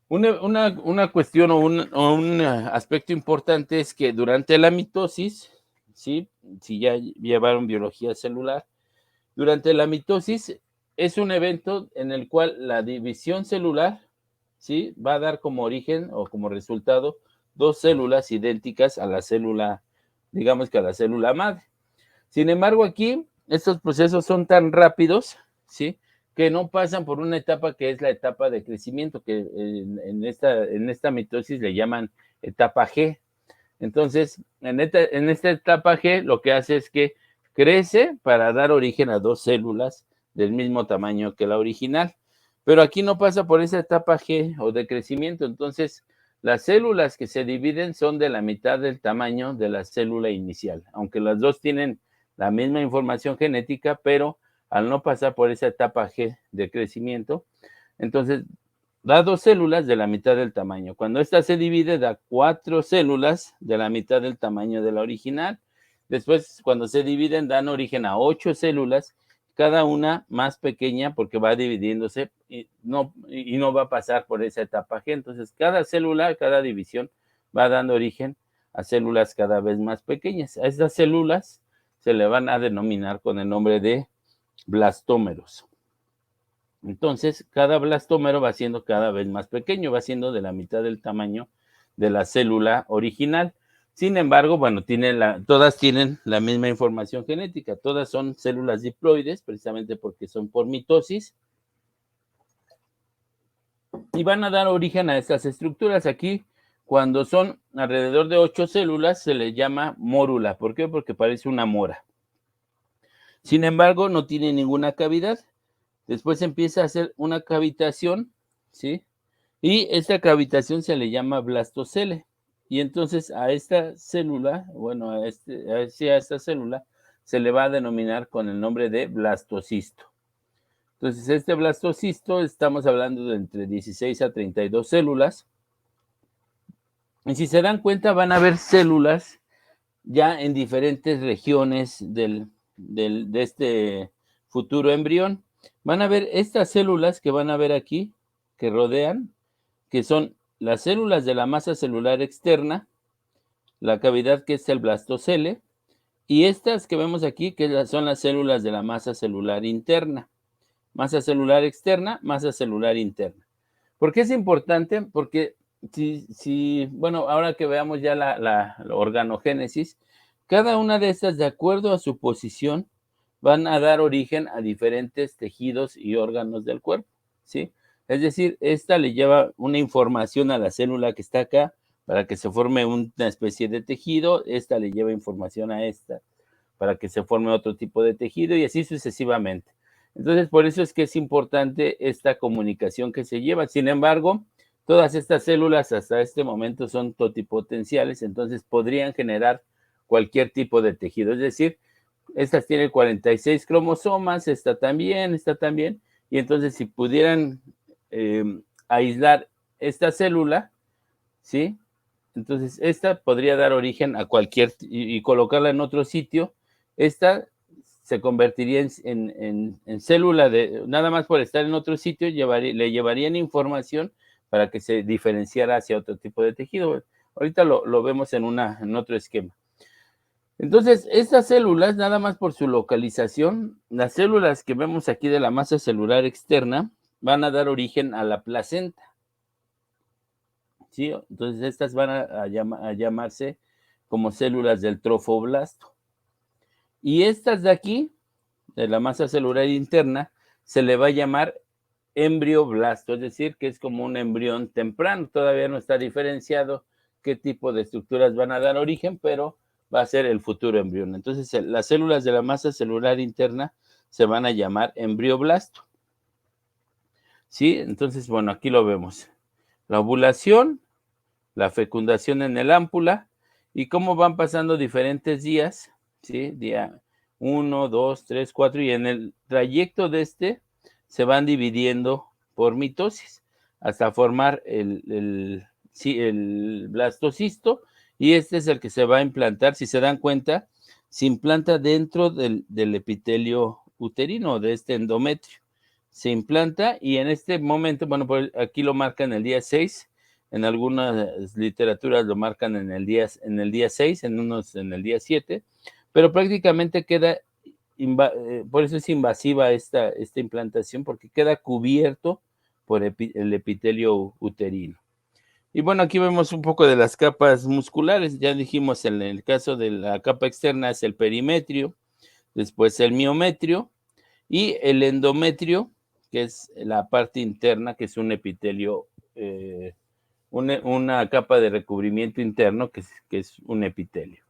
Una cuestión o un aspecto importante es que durante la mitosis, ¿sí? Si ya llevaron biología celular, durante la mitosis es un evento en el cual la división celular, ¿sí? Va a dar como origen o como resultado 2 células idénticas a la célula, digamos que a la célula madre. Sin embargo, aquí estos procesos son tan rápidos, ¿sí? Que no pasan por una etapa que es la etapa de crecimiento, que en esta mitosis le llaman etapa G. Entonces, en esta etapa G, lo que hace es que crece para dar origen a 2 células del mismo tamaño que la original. Pero aquí no pasa por esa etapa G o de crecimiento. Entonces, las células que se dividen son de la mitad del tamaño de la célula inicial, aunque las dos tienen la misma información genética, pero al no pasar por esa etapa G de crecimiento, entonces da 2 células de la mitad del tamaño. Cuando esta se divide, da 4 células de la mitad del tamaño de la original. Después, cuando se dividen, dan origen a 8 células, cada una más pequeña porque va dividiéndose y no va a pasar por esa etapa G. Entonces, cada célula, cada división va dando origen a células cada vez más pequeñas. A estas células se le van a denominar con el nombre de blastómeros. Entonces, cada blastómero va siendo cada vez más pequeño, va siendo de la mitad del tamaño de la célula original. Sin embargo, bueno, todas tienen la misma información genética, todas son células diploides, precisamente porque son por mitosis, y van a dar origen a estas estructuras. Aquí, cuando son alrededor de 8 células, se les llama mórula. ¿Por qué? Porque parece una mora. Sin embargo, no tiene ninguna cavidad. Después empieza a hacer una cavitación, ¿sí? Y esta cavitación se le llama blastocele. Y entonces a esta célula, bueno, a esta célula se le va a denominar con el nombre de blastocisto. Entonces, este blastocisto, estamos hablando de entre 16 a 32 células. Y si se dan cuenta, van a haber células ya en diferentes regiones de este futuro embrión. van a ver estas células que van a ver aquí, que rodean, que son las células de la masa celular externa, la cavidad que es el blastocele, y estas que vemos aquí, que son las células de la masa celular interna. Masa celular externa, masa celular interna. ¿Por qué es importante? Porque bueno, ahora que veamos ya la organogénesis, cada una de estas, de acuerdo a su posición, van a dar origen a diferentes tejidos y órganos del cuerpo, ¿sí? Es decir, esta le lleva una información a la célula que está acá para que se forme una especie de tejido, esta le lleva información a esta para que se forme otro tipo de tejido y así sucesivamente. Entonces, por eso es que es importante esta comunicación que se lleva. Sin embargo, todas estas células hasta este momento son totipotenciales, entonces podrían generar cualquier tipo de tejido. Es decir, estas tienen 46 cromosomas, esta también, y entonces si pudieran aislar esta célula, ¿sí? Entonces esta podría dar origen a cualquier, y colocarla en otro sitio, esta se convertiría en célula de, nada más por estar en otro sitio, le llevarían información para que se diferenciara hacia otro tipo de tejido. Ahorita lo vemos en otro esquema. Entonces, estas células, nada más por su localización, las células que vemos aquí de la masa celular externa, van a dar origen a la placenta. ¿Sí? Entonces, estas van a llamarse como células del trofoblasto. Y estas de aquí, de la masa celular interna, se le va a llamar embrioblasto, es decir, que es como un embrión temprano. Todavía no está diferenciado qué tipo de estructuras van a dar origen, pero va a ser el futuro embrión. Entonces, las células de la masa celular interna se van a llamar embrioblasto. ¿Sí? Entonces, bueno, aquí lo vemos. La ovulación, la fecundación en el ámpula y cómo van pasando diferentes días, ¿sí? Día 1, 2, 3, 4 y en el trayecto de se van dividiendo por mitosis hasta formar el blastocisto y este es el que se va a implantar. Si se dan cuenta, se implanta dentro del epitelio uterino, de este endometrio. Se implanta y en este momento, bueno, aquí lo marcan el día 6, en algunas literaturas lo marcan en el día 6, en unos en el día 7, pero prácticamente queda, por eso es invasiva esta implantación, porque queda cubierto por el epitelio uterino. Y bueno, aquí vemos un poco de las capas musculares. Ya dijimos, en el caso de la capa externa es el perimetrio, después el miometrio y el endometrio, que es la parte interna, que es un epitelio, una capa de recubrimiento interno, que es un epitelio.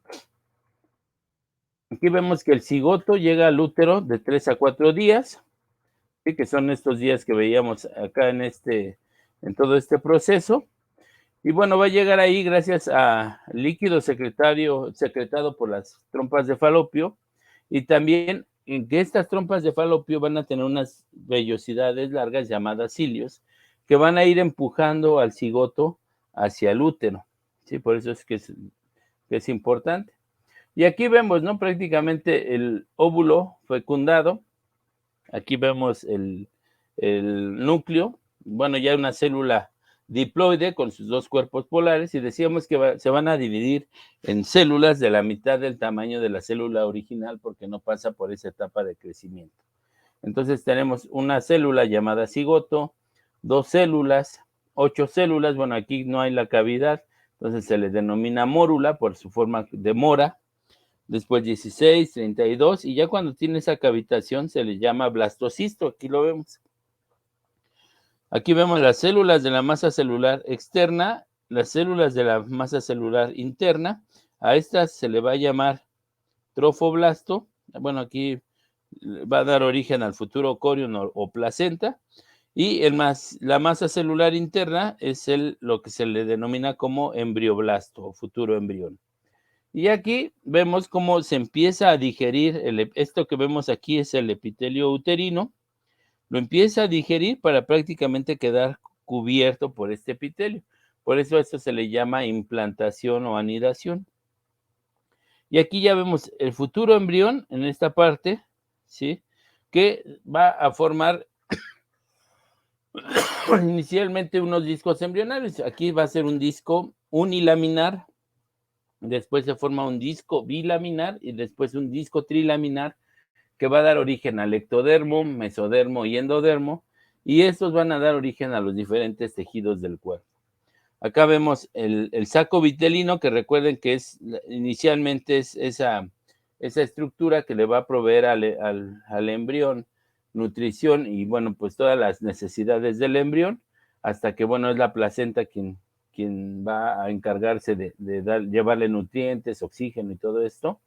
Aquí vemos que el cigoto llega al útero de 3 a 4 días, ¿sí? Que son estos días que veíamos acá en todo este proceso. Y bueno, va a llegar ahí gracias a líquido secretado por las trompas de falopio y también en que estas trompas de falopio van a tener unas vellosidades largas llamadas cilios que van a ir empujando al cigoto hacia el útero, ¿sí? Por eso es que es importante. Y aquí vemos, ¿no? Prácticamente el óvulo fecundado. Aquí vemos el núcleo, bueno, ya una célula diploide con sus dos cuerpos polares y decíamos que se van a dividir en células de la mitad del tamaño de la célula original porque no pasa por esa etapa de crecimiento. Entonces tenemos una célula llamada cigoto, 2 células, 8 células, bueno, aquí no hay la cavidad, entonces se le denomina mórula por su forma de mora, después 16, 32 y ya cuando tiene esa cavitación se le llama blastocisto, aquí lo vemos. Aquí vemos las células de la masa celular externa, las células de la masa celular interna. A estas se le va a llamar trofoblasto. Bueno, aquí va a dar origen al futuro corion o placenta. Y la masa celular interna es lo que se le denomina como embrioblasto o futuro embrión. Y aquí vemos cómo se empieza a digerir, esto que vemos aquí es el epitelio uterino. Lo empieza a digerir para prácticamente quedar cubierto por este epitelio. Por eso esto se le llama implantación o anidación. Y aquí ya vemos el futuro embrión en esta parte, ¿sí? que va a formar inicialmente unos discos embrionarios. Aquí va a ser un disco unilaminar, después se forma un disco bilaminar y después un disco trilaminar que va a dar origen al ectodermo, mesodermo y endodermo, y estos van a dar origen a los diferentes tejidos del cuerpo. Acá vemos el saco vitelino, que recuerden que inicialmente es esa estructura que le va a proveer al embrión nutrición y, bueno, pues todas las necesidades del embrión, hasta que, bueno, es la placenta quien va a encargarse de llevarle nutrientes, oxígeno y todo esto.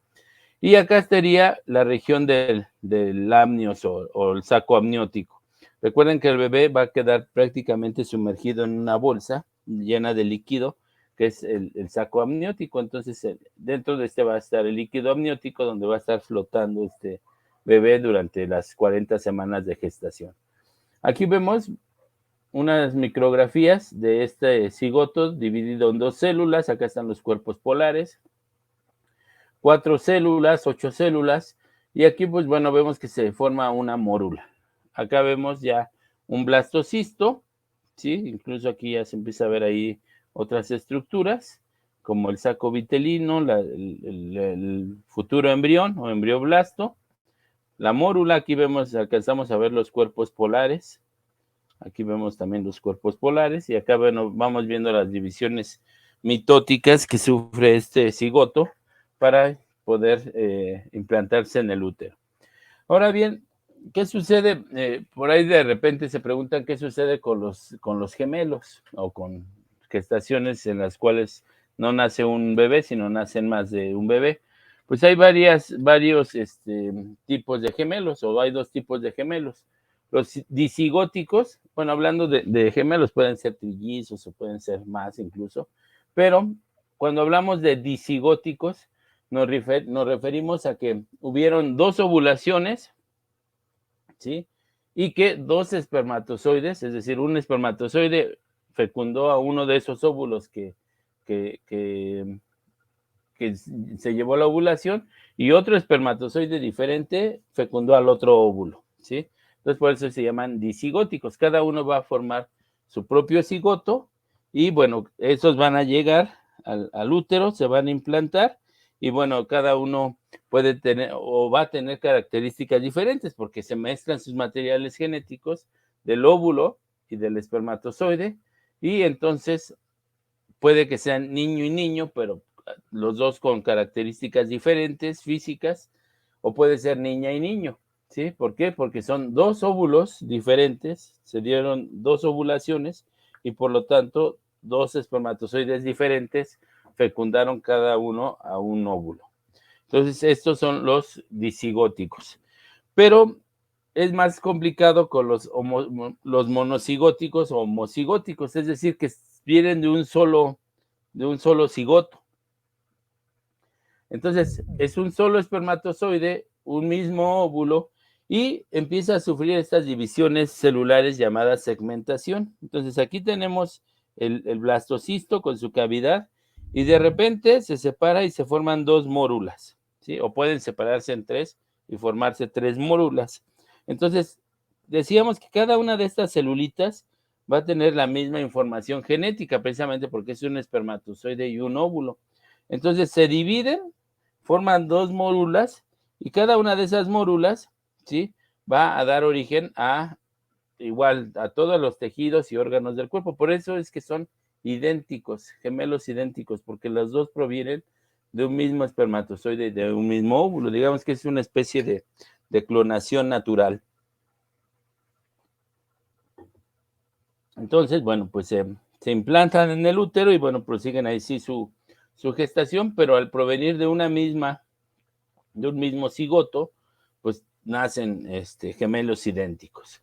Y acá estaría la región del amnios o el saco amniótico. Recuerden que el bebé va a quedar prácticamente sumergido en una bolsa llena de líquido, que es el saco amniótico. Entonces, dentro de este va a estar el líquido amniótico, donde va a estar flotando este bebé durante las 40 semanas de gestación. Aquí vemos unas micrografías de este cigoto dividido en 2 células. Acá están los cuerpos polares, 4 células, 8 células, y aquí, pues bueno, vemos que se forma una mórula. Acá vemos ya un blastocisto, ¿sí? Incluso aquí ya se empieza a ver ahí otras estructuras, como el saco vitelino, el futuro embrión o embrioblasto. La mórula, aquí vemos, alcanzamos a ver los cuerpos polares. Aquí vemos también los cuerpos polares, y acá, bueno, vamos viendo las divisiones mitóticas que sufre este cigoto para poder implantarse en el útero. Ahora bien, ¿qué sucede? Por ahí de repente se preguntan qué sucede con los gemelos o con gestaciones en las cuales no nace un bebé, sino nacen más de un bebé. Pues hay varios tipos de gemelos, o hay 2 tipos de gemelos. Los disigóticos, bueno, hablando de gemelos, pueden ser trillizos o pueden ser más incluso, pero cuando hablamos de disigóticos, nos referimos a que hubieron 2 ovulaciones, ¿sí? Y que 2 espermatozoides, es decir, un espermatozoide fecundó a uno de esos óvulos que se llevó la ovulación, y otro espermatozoide diferente fecundó al otro óvulo, ¿sí? Entonces, por eso se llaman disigóticos. Cada uno va a formar su propio cigoto y, bueno, esos van a llegar al útero, se van a implantar y, bueno, cada uno puede tener o va a tener características diferentes porque se mezclan sus materiales genéticos del óvulo y del espermatozoide, y entonces puede que sean niño y niño, pero los dos con características diferentes físicas, o puede ser niña y niño, ¿sí? ¿Por qué? Porque son 2 óvulos diferentes, se dieron 2 ovulaciones y por lo tanto 2 espermatozoides diferentes fecundaron cada uno a un óvulo. Entonces, estos son los disigóticos. Pero es más complicado con los monocigóticos o homocigóticos, es decir, que vienen de un solo cigoto. Entonces, es un solo espermatozoide, un mismo óvulo, y empieza a sufrir estas divisiones celulares llamadas segmentación. Entonces, aquí tenemos el blastocisto con su cavidad, y de repente se separa y se forman 2 mórulas, ¿sí? O pueden separarse en 3 y formarse 3 mórulas. Entonces, decíamos que cada una de estas celulitas va a tener la misma información genética, precisamente porque es un espermatozoide y un óvulo. Entonces se dividen, forman 2 mórulas, y cada una de esas mórulas, ¿sí?, va a dar origen a todos los tejidos y órganos del cuerpo. Por eso es que son idénticos, gemelos idénticos, porque los 2 provienen de un mismo espermatozoide, de un mismo óvulo. Digamos que es una especie de clonación natural. Entonces, bueno, pues se implantan en el útero y, bueno, prosiguen ahí sí su gestación, pero al provenir de un mismo cigoto, pues nacen gemelos idénticos.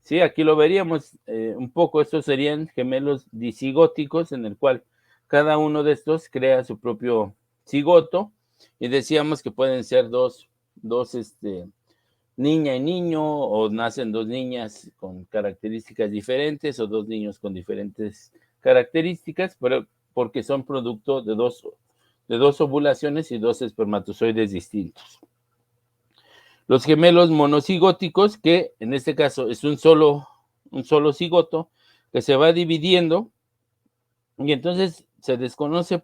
Sí, aquí lo veríamos un poco. Estos serían gemelos disigóticos, en el cual cada uno de estos crea su propio cigoto, y decíamos que pueden ser dos niña y niño, o nacen 2 niñas con características diferentes o 2 niños con diferentes características, pero porque son producto de dos ovulaciones y 2 espermatozoides distintos. Los gemelos monocigóticos, que en este caso es un solo cigoto, que se va dividiendo, y entonces se desconoce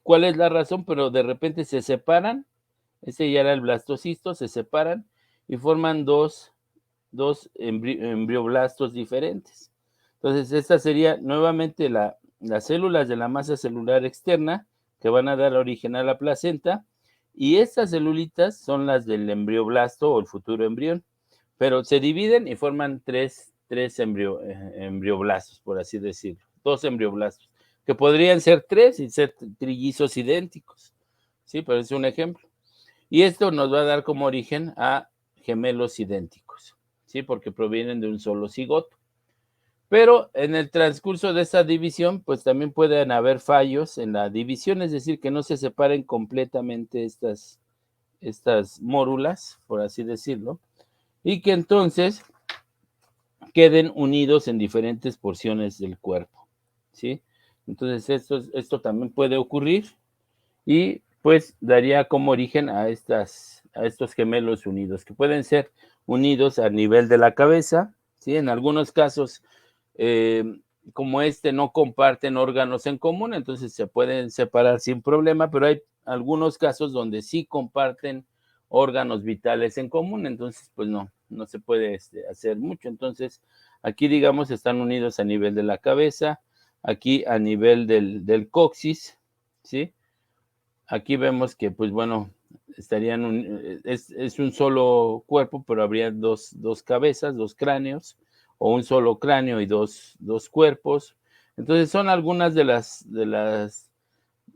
cuál es la razón, pero de repente se separan. Ese ya era el blastocisto, se separan y forman dos embrioblastos diferentes. Entonces, esta sería nuevamente las células de la masa celular externa que van a dar origen a la placenta, y estas celulitas son las del embrioblasto o el futuro embrión, pero se dividen y forman tres embrioblastos, por así decirlo, 2 embrioblastos, que podrían ser 3 y ser trillizos idénticos, ¿sí? Pero es un ejemplo. Y esto nos va a dar como origen a gemelos idénticos, ¿sí? Porque provienen de un solo cigoto. Pero en el transcurso de esta división, pues también pueden haber fallos en la división, es decir, que no se separen completamente estas mórulas, por así decirlo, y que entonces queden unidos en diferentes porciones del cuerpo, ¿sí? Entonces esto también puede ocurrir y pues daría como origen a estos gemelos unidos, que pueden ser unidos a nivel de la cabeza, ¿sí? En algunos casos, como no comparten órganos en común, entonces se pueden separar sin problema, pero hay algunos casos donde sí comparten órganos vitales en común, entonces pues no se puede hacer mucho. Entonces aquí, digamos, están unidos a nivel de la cabeza, aquí a nivel del coxis, ¿sí? Aquí vemos que, pues bueno, es un solo cuerpo, pero habría dos cabezas, 2 cráneos, o un solo cráneo y dos cuerpos. Entonces son algunas de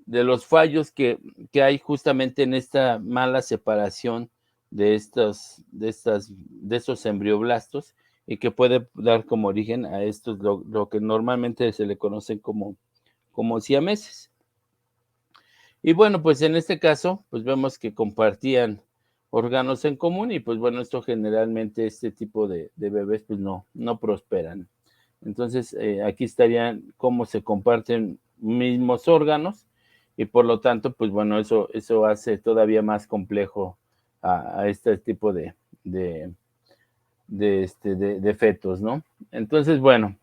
los fallos que hay justamente en esta mala separación de estos embrioblastos, y que puede dar como origen a estos, lo que normalmente se le conocen como siameses. Y bueno, pues en este caso, pues vemos que compartían órganos en común, y pues bueno, esto generalmente, este tipo de bebés pues no prosperan. Entonces aquí estarían cómo se comparten mismos órganos, y por lo tanto, pues bueno, eso hace todavía más complejo a este tipo de fetos, ¿no? Entonces, bueno,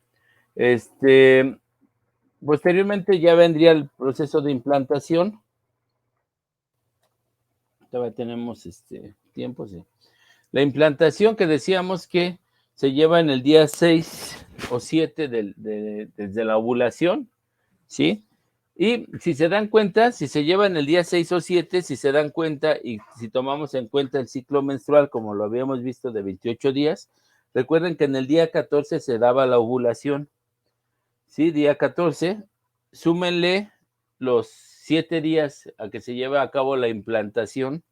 posteriormente ya vendría el proceso de implantación. Todavía tenemos tiempo, sí. La implantación, que decíamos que se lleva en el día 6 o 7 desde la ovulación, ¿sí? Y si se dan cuenta, si se lleva en el día 6 o 7, si se dan cuenta y si tomamos en cuenta el ciclo menstrual, como lo habíamos visto, de 28 días, recuerden que en el día 14 se daba la ovulación, ¿sí? Día 14, súmenle los 7 días a que se lleva a cabo la implantación.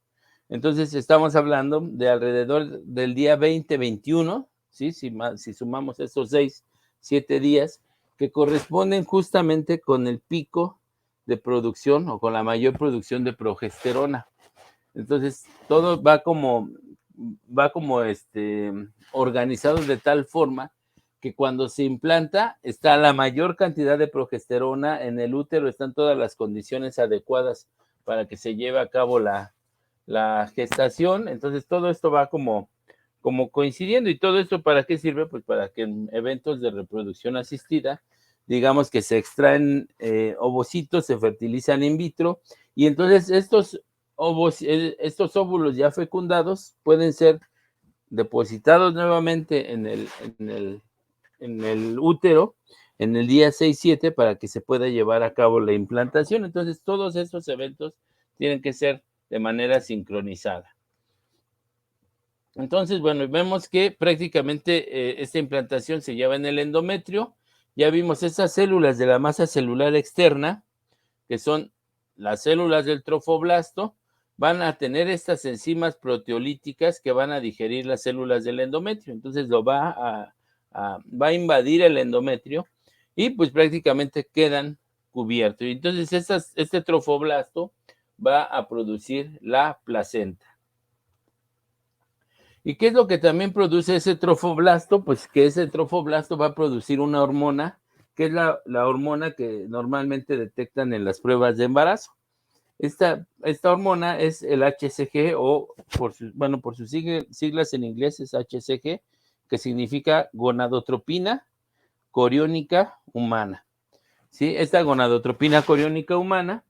Entonces estamos hablando de alrededor del día 20-21, ¿sí? Si sumamos estos 6-7 días, que corresponden justamente con el pico de producción o con la mayor producción de progesterona. Entonces todo va como organizado de tal forma que cuando se implanta está la mayor cantidad de progesterona en el útero, están todas las condiciones adecuadas para que se lleve a cabo la gestación. Entonces todo esto va como coincidiendo. ¿Y todo esto para qué sirve? Pues para que en eventos de reproducción asistida, digamos que se extraen ovocitos, se fertilizan in vitro, y entonces estos óvulos ya fecundados pueden ser depositados nuevamente en el útero en el día 6-7 para que se pueda llevar a cabo la implantación. Entonces todos estos eventos tienen que ser de manera sincronizada. Entonces, bueno, vemos que prácticamente esta implantación se lleva en el endometrio. Ya vimos esas células de la masa celular externa, que son las células del trofoblasto, van a tener estas enzimas proteolíticas que van a digerir las células del endometrio. Entonces va a invadir el endometrio y pues prácticamente quedan cubiertos. Y entonces este trofoblasto va a producir la placenta. ¿Y qué es lo que también produce ese trofoblasto? Pues que ese trofoblasto va a producir una hormona, que es la hormona que normalmente detectan en las pruebas de embarazo. Esta hormona es el HCG o por sus siglas en inglés es HCG, que significa gonadotropina coriónica humana. ¿Sí? Esta gonadotropina coriónica humana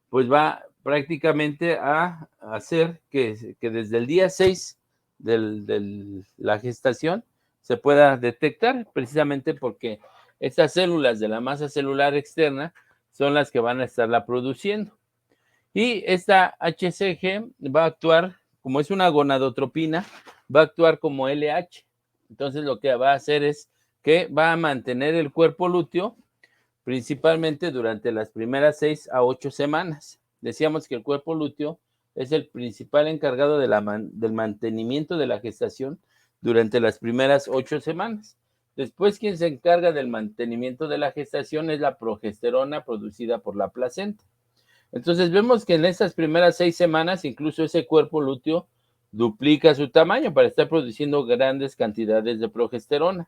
pues va prácticamente a hacer que desde el día 6 de la gestación se pueda detectar, precisamente porque estas células de la masa celular externa son las que van a estarla produciendo. Y esta HCG va a actuar, como es una gonadotropina, va a actuar como LH. Entonces lo que va a hacer es que va a mantener el cuerpo lúteo principalmente durante las primeras 6 a 8 semanas. Decíamos que el cuerpo lúteo es el principal encargado del mantenimiento de la gestación durante las primeras 8 semanas. Después, quien se encarga del mantenimiento de la gestación es la progesterona producida por la placenta. Entonces vemos que en esas primeras 6 semanas, incluso ese cuerpo lúteo duplica su tamaño para estar produciendo grandes cantidades de progesterona.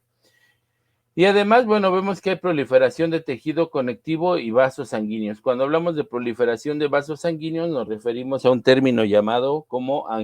Y además, bueno, vemos que hay proliferación de tejido conectivo y vasos sanguíneos. Cuando hablamos de proliferación de vasos sanguíneos, nos referimos a un término llamado como